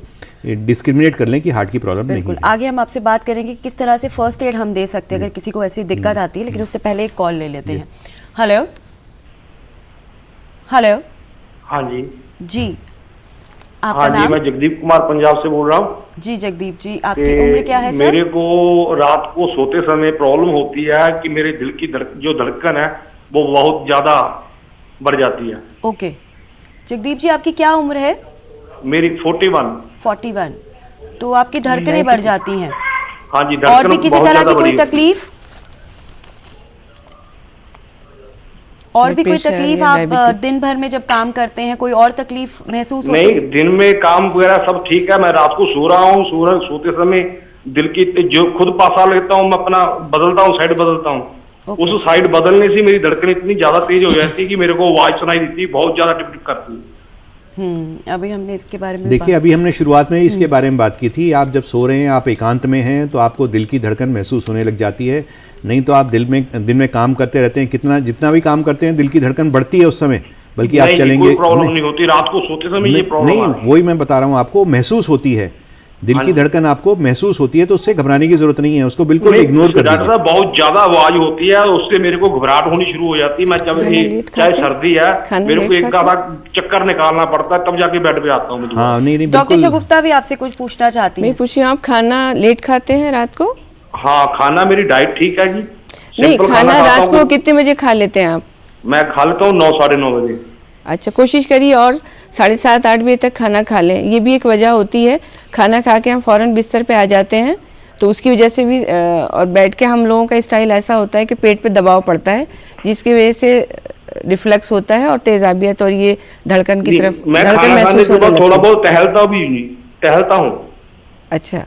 डिस्क्रिमिनेट कर लें कि हार्ट की प्रॉब्लम नहीं है। आगे हम आपसे बात करेंगे किस तरह से फर्स्ट एड हम दे सकते हैं अगर किसी को ऐसी दिक्कत आती है, लेकिन उससे पहले एक कॉल ले लेते हैं। Hello hello. हाँ जी जी, आपका हाँ जी, नाम? मैं जगदीप कुमार पंजाब से बोल रहा हूँ। जी जगदीप जी, आपकी उम्र क्या है सर? मेरे को रात को सोते समय प्रॉब्लम होती है कि मेरे दिल की जो धड़कन है वो बहुत ज्यादा बढ़ जाती है। ओके जगदीप जी, आपकी क्या उम्र है? मेरी 41। 41। तो आपकी धड़कनें बढ़ जाती हैं? हाँ जी, और भी किसी तरह की कोई तकलीफ? और भी कोई तकलीफ आप दिन भर में जब काम करते हैं कोई और तकलीफ महसूस होती है? नहीं, दिन में काम वगैरह सब ठीक है। मैं रात को सो रहा हूँ, सोते समय दिल की जो खुद पासा लेता हूँ, मैं अपना बदलता हूँ, साइड बदलता हूँ। उस साइड बदलने से मेरी धड़कन इतनी ज्यादा तेज हो जाती है कि मेरे को आवाज सुनाई देती है, बहुत ज्यादा टिप टिप करती है। अभी हमने इसके बारे में देखिए, अभी हमने शुरुआत में इसके बारे में बात की थी। आप जब सो रहे हैं, आप एकांत में हैं, तो आपको दिल की धड़कन महसूस होने लग जाती है। नहीं तो आप दिन में काम करते रहते हैं, जितना भी काम करते हैं दिल की धड़कन बढ़ती है उस समय, बल्कि आप चलेंगे कोई प्रॉब्लम नहीं होती। रात को सोते समय ये प्रॉब्लम नहीं, वही मैं बता रहा हूँ, आपको महसूस होती है, दिल की धड़कन आपको महसूस होती है, तो उससे घबराने की जरूरत नहीं है, उसको बिल्कुल इग्नोर कर दीजिए। बहुत ज्यादा आवाज होती है, उससे मेरे को घबराहट होनी शुरू हो जाती है। मैं जब चाहे सर्दी है, मेरे को एक ज्यादा चक्कर निकालना पड़ता है, तब जाके बेड पे आता हूँ। हाँ, नहीं, डॉक्टर शगुफ्ता भी आपसे कुछ पूछना चाहती है। पूछिए, आप खाना लेट खाते हैं रात को? हाँ, खाना मेरी डाइट ठीक है जी। नहीं, खाना रात को कितने बजे खा लेते हैं आप? मैं खा लेता हूँ 9 साढ़े 9 बजे। अच्छा, कोशिश करिए और 7:30 8 बजे तक खाना खा लें। ये भी एक वजह होती है, खाना खा के हम फौरन बिस्तर पे आ जाते हैं, तो उसकी वजह से भी और बैठ के हम लोगों का स्टाइल ऐसा होता है कि पेट पे दबाव पड़ता है, जिसकी वजह से रिफ्लक्स होता है और तेजाबियत और ये धड़कन की तरफ धड़कन महसूस होने लगती है। थोड़ा बहुत टहलता हूँ। अच्छा,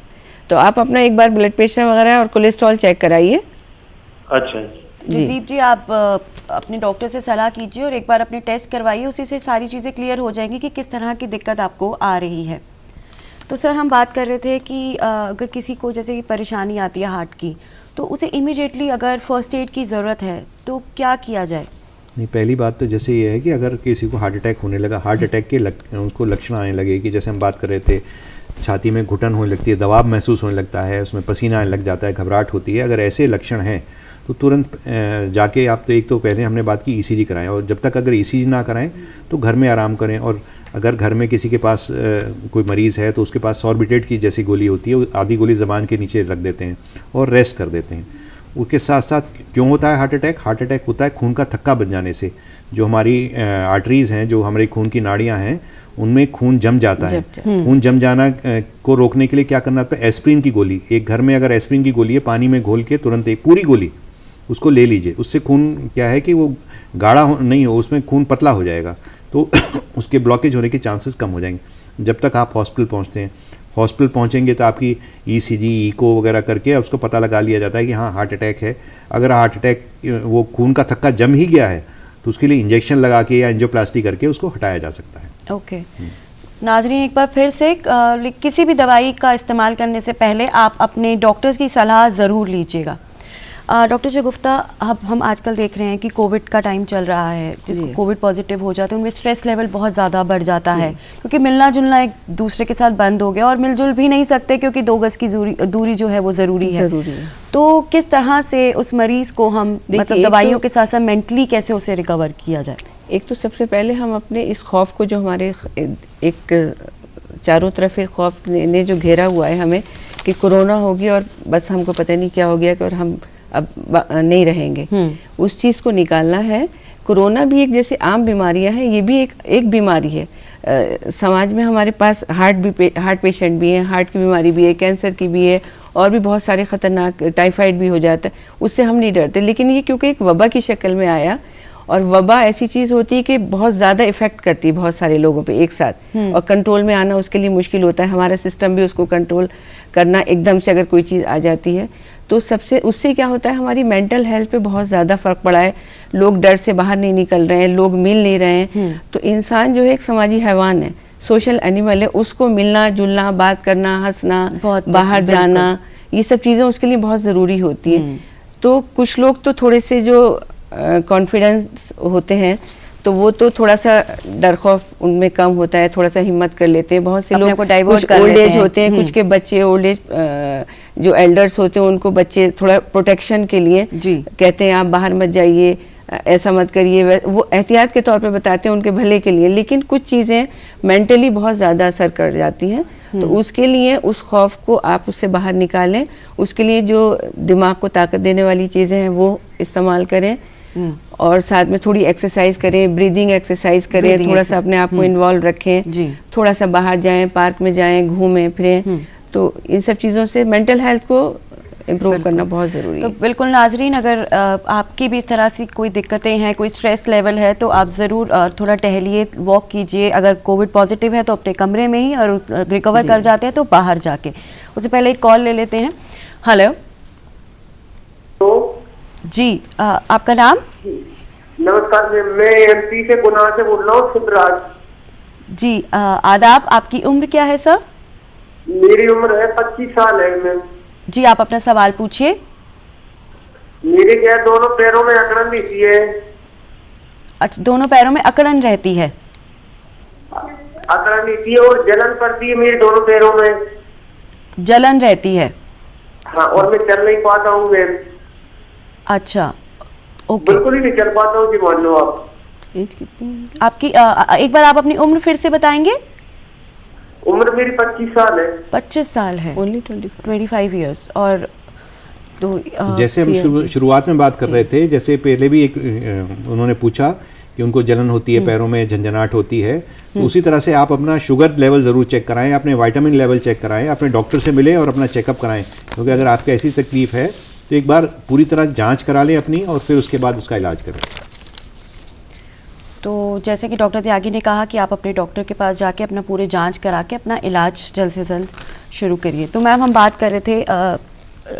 तो आप अपना एक बार ब्लड प्रेशर वगैरह और कोलेस्ट्रॉल चेक कराइए। अच्छा जगदीप जी, आप अपने डॉक्टर से सलाह कीजिए और एक बार अपने टेस्ट करवाइए, उसी से सारी चीज़ें क्लियर हो जाएंगी कि किस तरह की दिक्कत आपको आ रही है। तो सर, हम बात कर रहे थे कि अगर किसी को जैसे परेशानी आती है हार्ट की, तो उसे इमीडिएटली अगर फर्स्ट एड की ज़रूरत है तो क्या किया जाए? नहीं, पहली बात तो जैसे ये है कि अगर किसी को हार्ट अटैक होने लगा, हार्ट अटैक के उसको लक्षण आने लगे कि जैसे हम बात कर रहे थे, छाती में घुटन होने लगती है, दबाव महसूस होने लगता है, उसमें पसीना आने लग जाता है, घबराहट होती है, अगर ऐसे लक्षण हैं तो तुरंत जाके आप, तो एक तो पहले हमने बात की ईसीजी कराएं, और जब तक अगर ईसीजी ना कराएं तो घर में आराम करें। और अगर घर में किसी के पास कोई मरीज़ है तो उसके पास सॉर्बिटेट की जैसी गोली होती है, आधी गोली ज़बान के नीचे रख देते हैं और रेस्ट कर देते हैं। उसके साथ साथ क्यों होता है हार्ट अटैक? हार्ट अटैक होता है खून का थक्का बन जाने से। जो हमारी आर्टरीज़ हैं, जो हमारे खून की नाड़ियाँ हैं, उनमें खून जम जाता है। खून जम जाना को रोकने के लिए क्या करना होता है? एस्प्रिन की गोली, एक घर में अगर एस्प्रिन की गोली है, पानी में घोल के तुरंत एक पूरी गोली उसको ले लीजिए। उससे खून क्या है कि वो गाढ़ा नहीं हो, उसमें खून पतला हो जाएगा, तो उसके ब्लॉकेज होने के चांसेस कम हो जाएंगे। जब तक आप हॉस्पिटल पहुंचते हैं, हॉस्पिटल पहुंचेंगे तो आपकी ईसीजी, इको वगैरह करके उसको पता लगा लिया जाता है कि हाँ हार्ट अटैक है। अगर हार्ट अटैक वो खून का थक्का जम ही गया है तो उसके लिए इंजेक्शन लगा के या एंजियोप्लास्टी करके उसको हटाया जा सकता है। ओके नाजरीन, एक बार फिर से किसी भी दवाई का इस्तेमाल करने से पहले आप अपने डॉक्टर्स की सलाह ज़रूर लीजिएगा। डॉक्टर शगुफ्ता, अब हम आजकल देख रहे हैं कि कोविड का टाइम चल रहा है, जिसको कोविड पॉजिटिव हो जाते हैं उनमें स्ट्रेस लेवल बहुत ज़्यादा बढ़ जाता है, क्योंकि मिलना जुलना एक दूसरे के साथ बंद हो गया और मिलजुल भी नहीं सकते क्योंकि 2 गज की दूरी जो है वो ज़रूरी है। तो किस तरह से उस मरीज़ को हम मतलब दवाइयों के साथ साथ मेंटली कैसे उसे रिकवर किया जाए? एक तो सबसे पहले हम अपने इस खौफ को, जो हमारे एक चारों तरफ एक खौफ ने जो घेरा हुआ है हमें कि कोरोना होगी और बस हमको पता नहीं क्या हो गया और हम अब नहीं रहेंगे, उस चीज़ को निकालना है। कोरोना भी एक जैसे आम बीमारियां हैं, ये भी एक बीमारी है। समाज में हमारे पास हार्ट पेशेंट भी हैं, हार्ट की बीमारी भी है, कैंसर की भी है और भी बहुत सारे ख़तरनाक, टाइफाइड भी हो जाता है, उससे हम नहीं डरते। लेकिन ये क्योंकि एक वबा की शक्ल में आया और वबा ऐसी चीज़ होती है कि बहुत ज़्यादा इफ़ेक्ट करती है बहुत सारे लोगों पे एक साथ, और कंट्रोल में आना उसके लिए मुश्किल होता है। हमारा सिस्टम भी उसको कंट्रोल करना, एकदम से अगर कोई चीज़ आ जाती है तो उससे क्या होता है, हमारी मेंटल हेल्थ पे बहुत ज़्यादा फ़र्क पड़ा है। लोग डर से बाहर नहीं निकल रहे हैं, लोग मिल नहीं रहे हैं। तो इंसान जो है एक समाजी हैवान है, सोशल एनिमल है, उसको मिलना जुलना, बात करना, हंसना, बाहर जाना, ये सब चीज़ें उसके लिए बहुत ज़रूरी होती है। तो कुछ लोग तो थोड़े से जो कॉन्फिडेंस होते हैं तो वो तो थोड़ा सा डर खौफ उनमें कम होता है, थोड़ा सा हिम्मत कर लेते हैं। बहुत से लोग कुछ ओल्ड एज होते हैं, कुछ के बच्चे ओल्ड एज जो एल्डर्स होते हैं उनको बच्चे थोड़ा प्रोटेक्शन के लिए कहते हैं आप बाहर मत जाइए, ऐसा मत करिए, वो एहतियात के तौर पे बताते हैं उनके भले के लिए। लेकिन कुछ चीज़ें मेंटली बहुत ज़्यादा असर कर जाती हैं, तो उसके लिए उस खौफ को आप उससे बाहर निकालें। उसके लिए जो दिमाग को ताकत देने वाली चीज़ें हैं वो इस्तेमाल करें और साथ में थोड़ी एक्सरसाइज करें, ब्रीदिंग एक्सरसाइज करें, थोड़ा सा अपने आप को इन्वॉल्व रखें, थोड़ा सा बाहर जाएं, पार्क में जाएं, घूमें फिरें। तो इन सब चीज़ों से मेंटल हेल्थ को इम्प्रूव करना बहुत ज़रूरी है। तो बिल्कुल नाजरीन, अगर आपकी भी इस तरह से कोई दिक्कतें हैं, कोई स्ट्रेस लेवल है, तो आप ज़रूर थोड़ा टहलिए, वॉक कीजिए। अगर कोविड पॉजिटिव है तो अपने कमरे में ही, और रिकवर कर जाते हैं तो बाहर जाके। उससे पहले एक कॉल ले लेते हैं। हेलो जी, आपका नाम? नमस्कार, मैं एमपी से गुना से बोल रहा हूँ, शिवराज जी। आदाब, आपकी उम्र क्या है सर? मेरी उम्र है 25 साल है। मैं जी, आप अपना सवाल पूछिए। मेरे क्या दोनों पैरों में अकड़न रहती है। अच्छा, दोनों पैरों में अकड़न रहती है? अकड़न रहती है और जलन पड़ती है मेरे दोनों पैरों में। जलन रहती है? हाँ, और मैं चल नहीं पाता हूँ मैं। अच्छा, ओके। बिल्कुल ही नहीं चल पाता हूँ जी। मान लो आप एज कितनी आपकी? एक बार आप अपनी उम्र फिर से बताएंगे। उम्र मेरी 25 साल है। 25 साल है? Only 25 years. और तो जैसे हम शुरुआत में बात कर रहे थे, जैसे पहले भी एक उन्होंने पूछा कि उनको जलन होती है, पैरों में झंझनाहट होती है, तो उसी तरह से आप अपना शुगर लेवल ज़रूर चेक कराएं, अपने विटामिन लेवल चेक कराएं, अपने डॉक्टर से मिलें और अपना चेकअप कराएं। क्योंकि अगर आपको ऐसी तकलीफ है तो एक बार पूरी तरह जांच करा लें अपनी, और फिर उसके बाद उसका इलाज करें। तो जैसे कि डॉक्टर त्यागी ने कहा कि आप अपने डॉक्टर के पास जाके अपना पूरे जांच करा के अपना इलाज जल्द से जल्द शुरू करिए। तो मैम, हम बात कर रहे थे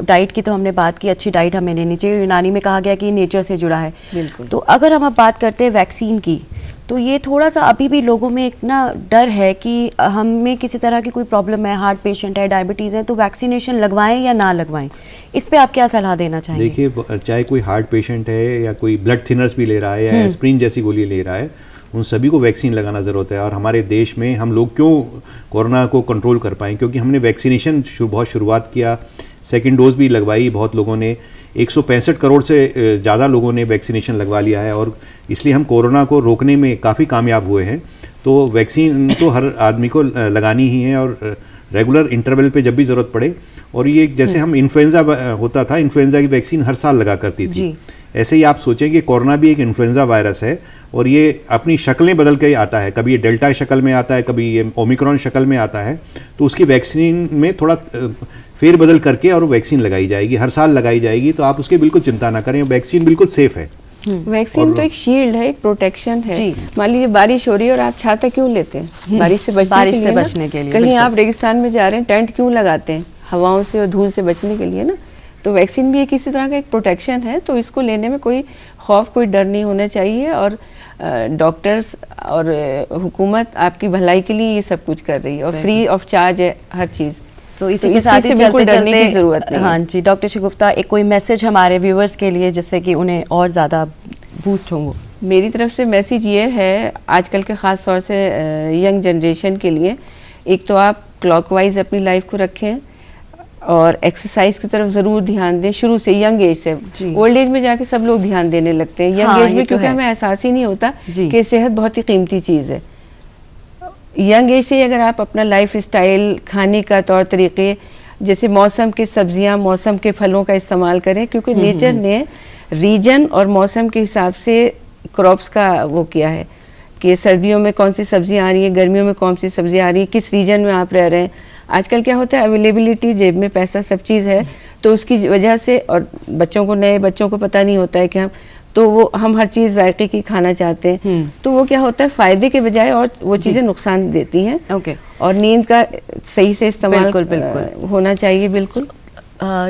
डाइट की, तो हमने बात की अच्छी डाइट हमें लेनी चाहिए। यूनानी में कहा गया कि नेचर से जुड़ा है। बिल्कुल। तो अगर हम अब बात करते हैं वैक्सीन की, तो ये थोड़ा सा अभी भी लोगों में एक ना डर है कि हमें किसी तरह की कोई प्रॉब्लम है, हार्ट पेशेंट है, डायबिटीज़ है, तो वैक्सीनेशन लगवाएं या ना लगवाएं, इस पे आप क्या सलाह देना चाहेंगे? देखिए, चाहे कोई हार्ट पेशेंट है या कोई ब्लड थिनर्स भी ले रहा है या एस्प्रिन जैसी गोली ले रहा है, उन सभी को वैक्सीन लगाना ज़रूरत है। और हमारे देश में हम लोग क्यों कोरोना को कंट्रोल कर पाएँ? क्योंकि हमने वैक्सीनेशन बहुत शुरुआत किया, सेकेंड डोज भी लगवाई बहुत लोगों ने, 165 करोड़ से ज़्यादा लोगों ने वैक्सीनेशन लगवा लिया है, और इसलिए हम कोरोना को रोकने में काफ़ी कामयाब हुए हैं। तो वैक्सीन तो हर आदमी को लगानी ही है, और रेगुलर इंटरवल पे जब भी ज़रूरत पड़े। और ये जैसे हम इन्फ्लुएंजा होता था, इन्फ्लुएंजा की वैक्सीन हर साल लगा करती थी, ऐसे ही आप सोचें कि कोरोना भी एक इन्फ्लुएंजा वायरस है, और ये अपनी शक्लें बदल के आता है। कभी ये डेल्टा शक्ल में आता है, कभी ये ओमिक्रॉन शक्ल में आता है। तो उसकी वैक्सीन में थोड़ा फेरबदल करके और वैक्सीन लगाई जाएगी, हर साल लगाई जाएगी। तो आप उसकी बिल्कुल चिंता ना करें, वैक्सीन बिल्कुल सेफ है। वैक्सीन तो एक शील्ड है, एक प्रोटेक्शन है। मान लीजिए बारिश हो रही है और आप छाता क्यों लेते हैं? बारिश से बचने के लिए। कहीं आप रेगिस्तान में जा रहे हैं, टेंट क्यों लगाते हैं? हवाओं से और धूल से बचने के लिए ना। तो वैक्सीन भी एक इसी तरह का एक प्रोटेक्शन है, तो इसको लेने में कोई खौफ, कोई डर नहीं होना चाहिए। और डॉक्टर्स और हुकूमत आपकी भलाई के लिए ये सब कुछ कर रही है और फ्री ऑफ चार्ज है हर चीज़। तो इसी के साथ ही बिल्कुल चलते डरने की जरूरत नहीं। हाँ जी डॉक्टर शगुफ्ता, एक कोई मैसेज हमारे व्यूवर्स के लिए जिससे कि उन्हें और ज़्यादा बूस्ट होंगे? मेरी तरफ से मैसेज ये है आजकल के ख़ास तौर से यंग जनरेशन के लिए, एक तो आप क्लॉकवाइज अपनी लाइफ को रखें और एक्सरसाइज की तरफ ज़रूर ध्यान दें शुरू से, यंग एज से। ओल्ड एज में जाके सब लोग ध्यान देने लगते हैं, यंग एज में क्योंकि हमें एहसास ही नहीं होता कि सेहत बहुत ही कीमती चीज़ है। यंग एज से अगर आप अपना लाइफ स्टाइल, खाने का तौर तरीके, जैसे मौसम के सब्जियां, मौसम के फलों का इस्तेमाल करें, क्योंकि नेचर ने रीजन और मौसम के हिसाब से क्रॉप्स का वो किया है कि सर्दियों में कौन सी सब्जियां आ रही हैं, गर्मियों में कौन सी सब्जियां आ रही हैं, किस रीजन में आप रह रहे हैं। आजकल क्या होता है, अवेलेबिलिटी, जेब में पैसा, सब चीज़ है, तो उसकी वजह से, और बच्चों को, नए बच्चों को पता नहीं होता है कि हम हर चीज़ जायके की खाना चाहते हैं, तो वो क्या होता है फ़ायदे के बजाय और वो चीज़ें नुकसान देती हैं। और नींद का सही से इस्तेमाल बिल्कुल होना चाहिए। बिल्कुल।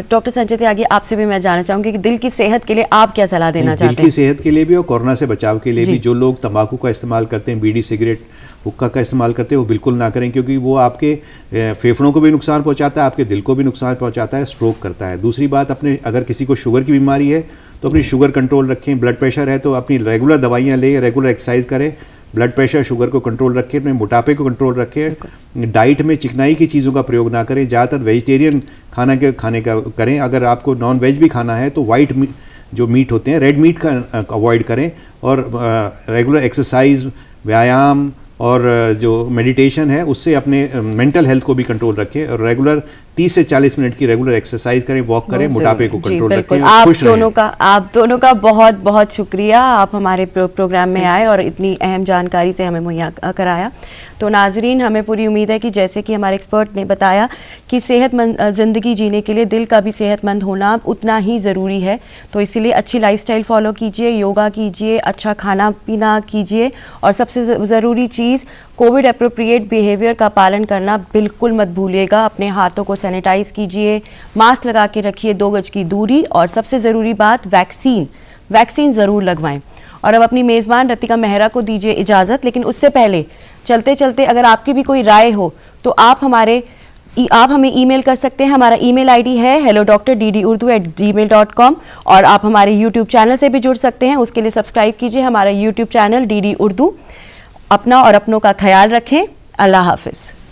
डॉक्टर संजय त्यागी, आपसे भी मैं जानना चाहूँगी कि दिल की सेहत के लिए आप क्या सलाह देना चाहते हैं? दिल की सेहत के लिए भी और कोरोना से बचाव के लिए भी जो लोग तंबाकू का इस्तेमाल करते हैं, बीड़ी, सिगरेट, हुक्का का इस्तेमाल करते हैं, वो बिल्कुल ना करें, क्योंकि वो आपके फेफड़ों को भी नुकसान पहुंचाता है, आपके दिल को भी नुकसान पहुंचाता है, स्ट्रोक करता है। दूसरी बात, अपने अगर किसी को शुगर की बीमारी है तो अपनी शुगर कंट्रोल रखें, ब्लड प्रेशर है तो अपनी रेगुलर दवाइयाँ लें, रेगुलर एक्सरसाइज करें, ब्लड प्रेशर, शुगर को कंट्रोल रखें, अपने मोटापे को कंट्रोल रखें, डाइट में चिकनाई की चीज़ों का प्रयोग ना करें, ज़्यादातर वेजिटेरियन खाने का करें। अगर आपको नॉन वेज भी खाना है तो वाइट जो मीट होते हैं, रेड मीट का अवॉइड करें, और रेगुलर एक्सरसाइज, व्यायाम और जो मेडिटेशन है उससे अपने मेंटल हेल्थ को भी कंट्रोल रखें, और रेगुलर 30 से 40 मिनट की रेगुलर एक्सरसाइज करें, वॉक करें, मोटापे को कंट्रोल रखें। आप दोनों का बहुत बहुत शुक्रिया, आप हमारे प्रोग्राम में आए और इतनी अहम जानकारी से हमें मुहैया कराया। तो नाजरीन, हमें पूरी उम्मीद है कि जैसे कि हमारे एक्सपर्ट ने बताया कि सेहतमंद ज़िंदगी जीने के लिए दिल का भी सेहतमंद होना उतना ही ज़रूरी है। तो इसीलिए अच्छी लाइफस्टाइल फॉलो कीजिए, योगा कीजिए, अच्छा खाना पीना कीजिए, और सबसे ज़रूरी चीज़ कोविड अप्रोप्रिएट बिहेवियर का पालन करना बिल्कुल मत भूलिएगा। अपने हाथों को सैनिटाइज कीजिए, मास्क लगा के रखिए, 2 गज की दूरी, और सबसे ज़रूरी बात वैक्सीन ज़रूर लगवाएं। और अब अपनी मेज़बान रतिका मेहरा को दीजिए इजाज़त, लेकिन उससे पहले चलते चलते अगर आपकी भी कोई राय हो तो आप हमें ईमेल कर सकते हैं। हमारा ईमेल आईडी है hello.drurdu@gmail.com, और आप हमारे यूट्यूब चैनल से भी जुड़ सकते हैं। उसके लिए सब्सक्राइब कीजिए हमारा यूट्यूब चैनल DD उर्दू। अपना और अपनों का ख्याल रखें। अल्लाह हाफिज़।